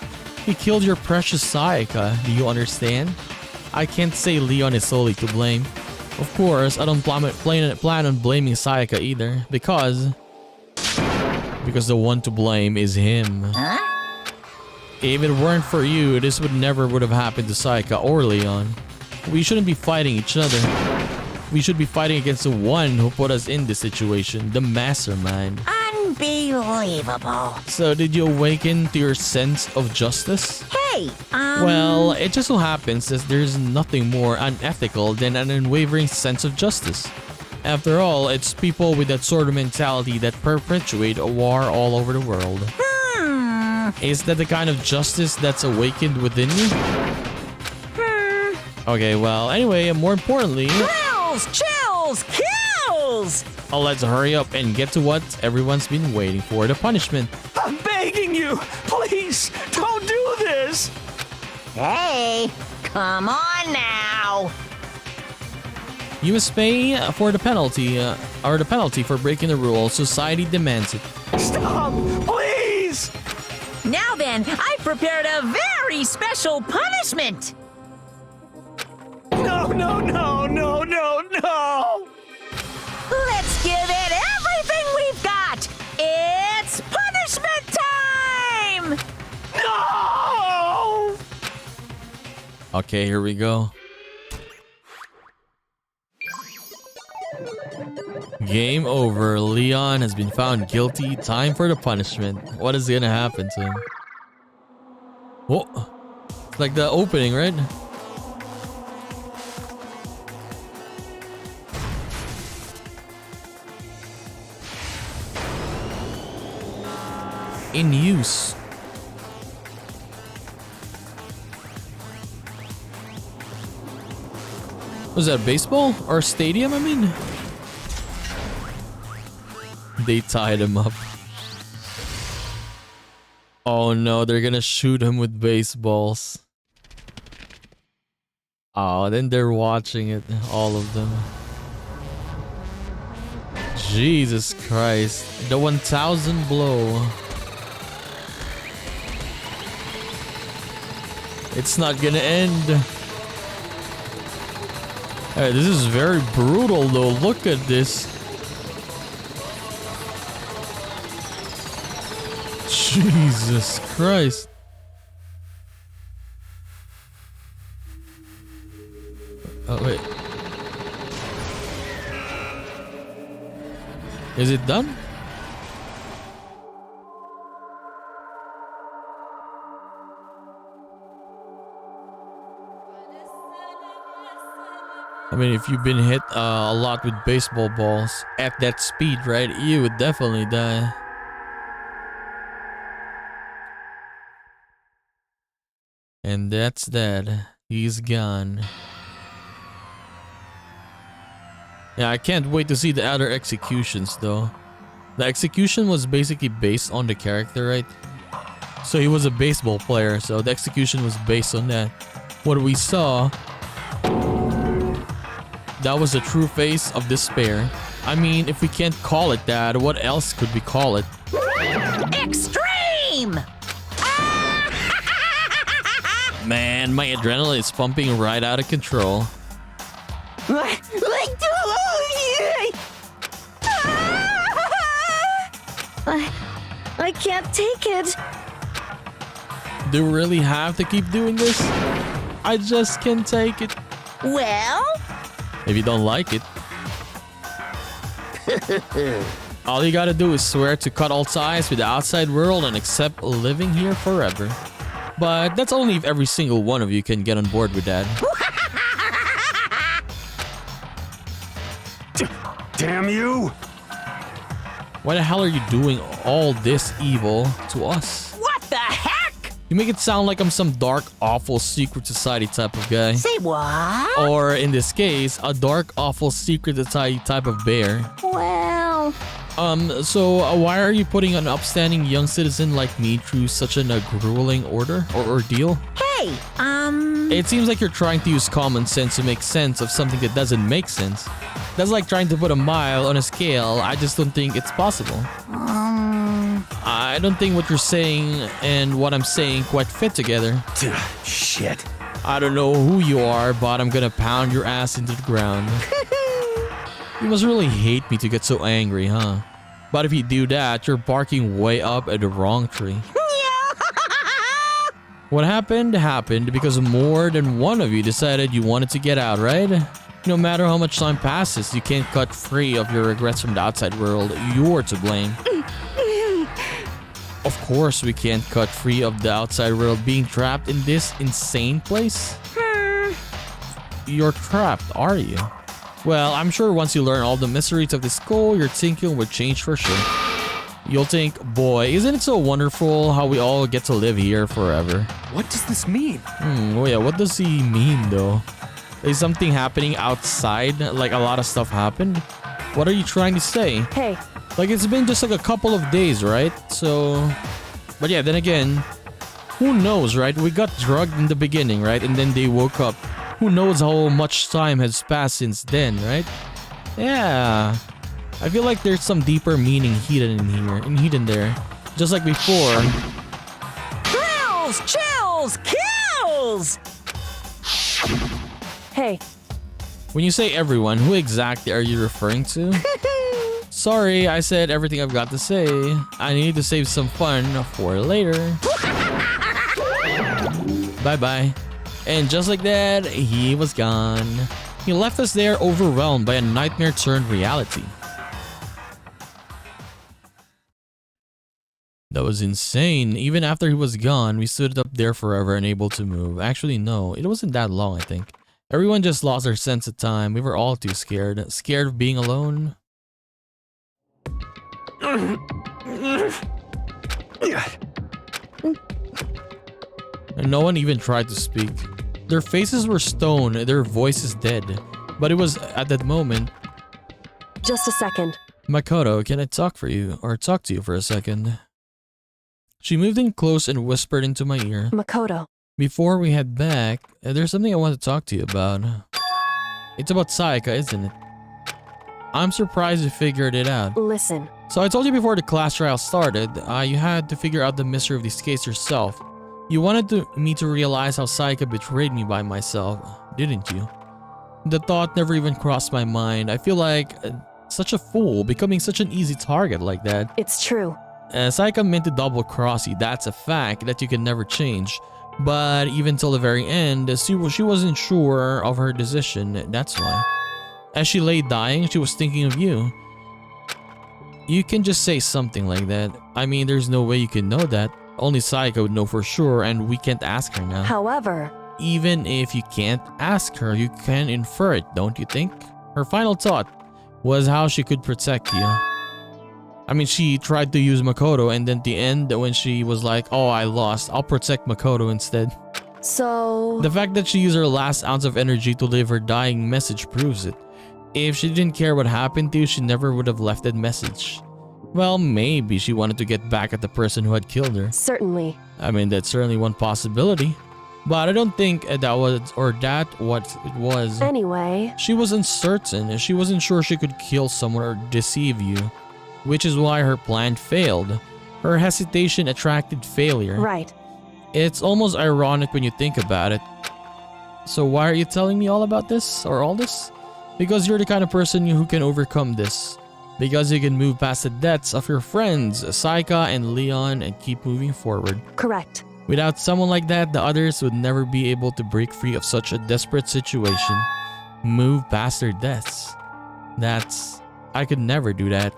[SPEAKER 1] He killed your precious Sayaka, do you understand? I can't say Leon is solely to blame. Of course, I don't plan on blaming Sayaka either, because the one to blame is him.
[SPEAKER 4] Huh?
[SPEAKER 1] If it weren't for you, this would have happened to Sayaka or Leon. We shouldn't be fighting each other. We should be fighting against the one who put us in this situation, the mastermind.
[SPEAKER 4] Unbelievable.
[SPEAKER 1] So did you awaken to your sense of justice?
[SPEAKER 4] Hey,
[SPEAKER 1] Well, it just so happens that there's nothing more unethical than an unwavering sense of justice. After all, it's people with that sort of mentality that perpetuate a war all over the world. Is that the kind of justice that's awakened within you? Okay, well, anyway, more importantly...
[SPEAKER 4] Chills! Kills!
[SPEAKER 1] Let's hurry up and get to what everyone's been waiting for, the punishment.
[SPEAKER 11] I'm begging you! Please, don't do this!
[SPEAKER 4] Hey, come on now!
[SPEAKER 1] You must pay for the penalty, or the penalty for breaking the rules. Society demands it.
[SPEAKER 11] Stop! Please!
[SPEAKER 4] Now then, I've prepared a very special punishment!
[SPEAKER 11] No, no, no, no, no, no!
[SPEAKER 4] Let's give it everything we've got! It's punishment time!
[SPEAKER 11] No!
[SPEAKER 1] Okay, here we go. Game over. Leon has been found guilty. Time for the punishment. What is gonna happen to him? Whoa. It's like the opening, right? In use. Was that baseball or stadium? I mean, they tied him up. Oh no, they're gonna shoot him with baseballs. Oh, then they're watching it, all of them. Jesus Christ, the 1000 blow. It's not gonna end. Hey, this is very brutal though. Look at this. Jesus Christ. Oh, wait. Is it done? I mean, if you've been hit a lot with baseball balls at that speed, right, you would definitely die. And that's that. He's gone. Yeah, I can't wait to see the other executions though. The execution was basically based on the character, right? So he was a baseball player, so the execution was based on that. What we saw, that was the true face of despair. I mean, if we can't call it that, what else could we call it?
[SPEAKER 4] Extreme!
[SPEAKER 1] Man, my adrenaline is pumping right out of control.
[SPEAKER 3] I can't take it.
[SPEAKER 1] Do we really have to keep doing this? I just can't take it.
[SPEAKER 4] Well?
[SPEAKER 1] If you don't like it. All you gotta do is swear to cut all ties with the outside world and accept living here forever. But that's only if every single one of you can get on board with that.
[SPEAKER 6] Damn you!
[SPEAKER 1] Why the hell are you doing all this evil to us?
[SPEAKER 4] What the heck?
[SPEAKER 1] You make it sound like I'm some dark, awful secret society type of guy.
[SPEAKER 4] Say what?
[SPEAKER 1] Or in this case, a dark, awful secret society type of bear.
[SPEAKER 3] Well...
[SPEAKER 1] So why are you putting an upstanding young citizen like me through such a grueling ordeal?
[SPEAKER 4] Hey,
[SPEAKER 1] It seems like you're trying to use common sense to make sense of something that doesn't make sense. That's like trying to put a mile on a scale. I just don't think it's possible. I don't think what you're saying and what I'm saying quite fit together.
[SPEAKER 6] Shit.
[SPEAKER 1] I don't know who you are, but I'm gonna pound your ass into the ground. You must really hate me to get so angry, huh? But if you do that, you're barking way up at the wrong tree. What happened happened because more than one of you decided you wanted to get out, right? No matter how much time passes, you can't cut free of your regrets from the outside world. You're to blame. Of course we can't cut free of the outside world being trapped in this insane place. You're trapped, are you? Well, I'm sure once you learn all the mysteries of this school, your thinking will change for sure. You'll think, boy, isn't it so wonderful how we all get to live here forever?
[SPEAKER 5] What does this mean?
[SPEAKER 1] Oh yeah, what does he mean though? Is something happening outside? Like a lot of stuff happened? What are you trying to say?
[SPEAKER 13] Hey.
[SPEAKER 1] Like it's been just like a couple of days, right? So, but yeah, then again, who knows, right? We got drugged in the beginning, right? And then they woke up. Who knows how much time has passed since then, right? Yeah. I feel like there's some deeper meaning hidden in here, and hidden there. Just like before.
[SPEAKER 2] Thrills, chills, kills!
[SPEAKER 13] Hey.
[SPEAKER 1] When you say everyone, who exactly are you referring to? Sorry, I said everything I've got to say. I need to save some fun for later. Bye-bye. And just like that, he was gone. He left us there overwhelmed by a nightmare turned reality. That was insane. Even after he was gone, we stood up there forever unable to move. Actually, no, it wasn't that long, I think. Everyone just lost their sense of time. We were all too scared. Scared of being alone. And no one even tried to speak. Their faces were stone, their voices dead. But it was at that moment.
[SPEAKER 13] Just a second.
[SPEAKER 1] Makoto, can I talk to you for a second? She moved in close and whispered into my ear.
[SPEAKER 13] Makoto.
[SPEAKER 1] Before we head back, there's something I want to talk to you about. It's about Sayaka, isn't it? I'm surprised you figured it out.
[SPEAKER 13] Listen.
[SPEAKER 1] So I told you before the class trial started, you had to figure out the mystery of this case yourself. You wanted me to realize how Sayaka betrayed me by myself, didn't you? The thought never even crossed my mind. I feel like such a fool, becoming such an easy target like that.
[SPEAKER 13] It's true.
[SPEAKER 1] Sayaka meant to double cross you, that's a fact that you can never change. But even till the very end, she wasn't sure of her decision, that's why. As she lay dying, she was thinking of you. You can just say something like that. I mean, there's no way you can know that. Only Sayaka would know for sure, and we can't ask her now.
[SPEAKER 13] However,
[SPEAKER 1] even if you can't ask her, you can infer it, don't you think? Her final thought was how she could protect you. I mean, she tried to use Makoto, and then at the end, when she was like, oh, I lost, I'll protect Makoto instead.
[SPEAKER 13] So...
[SPEAKER 1] The fact that she used her last ounce of energy to leave her dying message proves it. If she didn't care what happened to you, she never would have left that message. Well, maybe she wanted to get back at the person who had killed her.
[SPEAKER 13] Certainly.
[SPEAKER 1] I mean, that's certainly one possibility. But I don't think that was what it was.
[SPEAKER 13] Anyway.
[SPEAKER 1] She was uncertain. She wasn't sure she could kill someone or deceive you. Which is why her plan failed. Her hesitation attracted failure.
[SPEAKER 13] Right.
[SPEAKER 1] It's almost ironic when you think about it. So why are you telling me all about this or all this? Because you're the kind of person who can overcome this. Because you can move past the deaths of your friends, Sayaka and Leon, and keep moving forward.
[SPEAKER 13] Correct.
[SPEAKER 1] Without someone like that, the others would never be able to break free of such a desperate situation. Move past their deaths. I could never do that.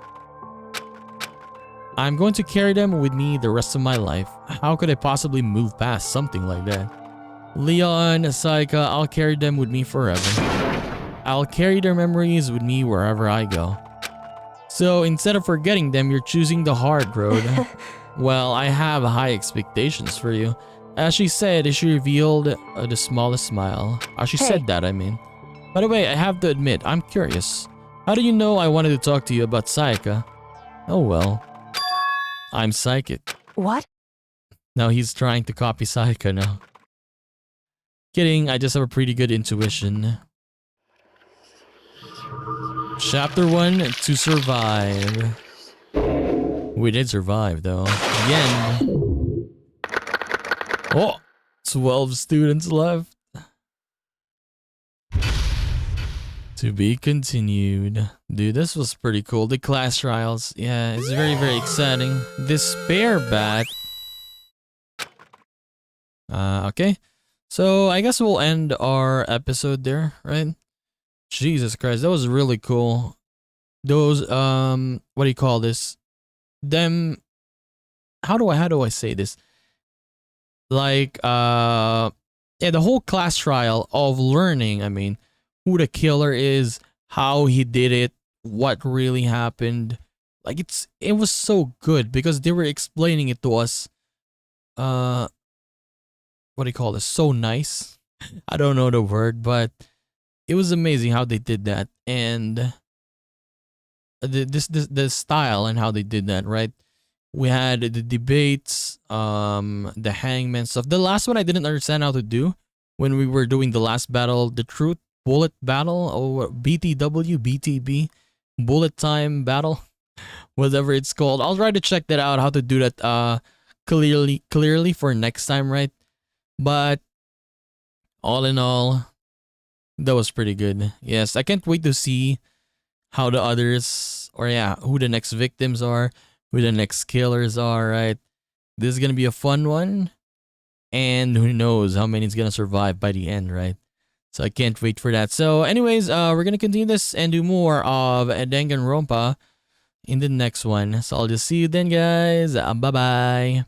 [SPEAKER 1] I'm going to carry them with me the rest of my life. How could I possibly move past something like that? Leon, Sayaka, I'll carry them with me forever. I'll carry their memories with me wherever I go. So instead of forgetting them, you're choosing the hard road. Well, I have high expectations for you. As she said, she revealed the smallest smile. She said that, I mean. By the way, I have to admit, I'm curious. How do you know I wanted to talk to you about Sayaka? Oh well. I'm psychic.
[SPEAKER 13] What?
[SPEAKER 1] Now he's trying to copy Sayaka now. Kidding, I just have a pretty good intuition. Chapter 1, to survive. We did survive though. The end. Oh, 12 students left. To be continued. Dude, this was pretty cool. The class trials. Yeah, it's very, very exciting. Despair bat. Okay. So I guess we'll end our episode there, right? Jesus Christ, that was really cool. Those what do you call this? Them how do I say this? Like yeah, the whole class trial of learning, I mean, who the killer is, how he did it, what really happened. Like it was so good because they were explaining it to us. What do you call this? So nice. I don't know the word, but it was amazing how they did that, and the style and how they did that, right? We had the debates, the hangman stuff. The last one I didn't understand how to do when we were doing the last battle, the truth bullet battle, or BTW, BTB, bullet time battle, whatever it's called. I'll try to check that out, how to do that clearly for next time, right? But all in all, that was pretty good. Yes, I can't wait to see how the others, or yeah, who the next victims are, who the next killers are, right? This is gonna be a fun one. And who knows how many is gonna survive by the end, right? So I can't wait for that. So anyways, we're gonna continue this and do more of Danganronpa in the next one. So I'll just see you then, guys. Bye-bye.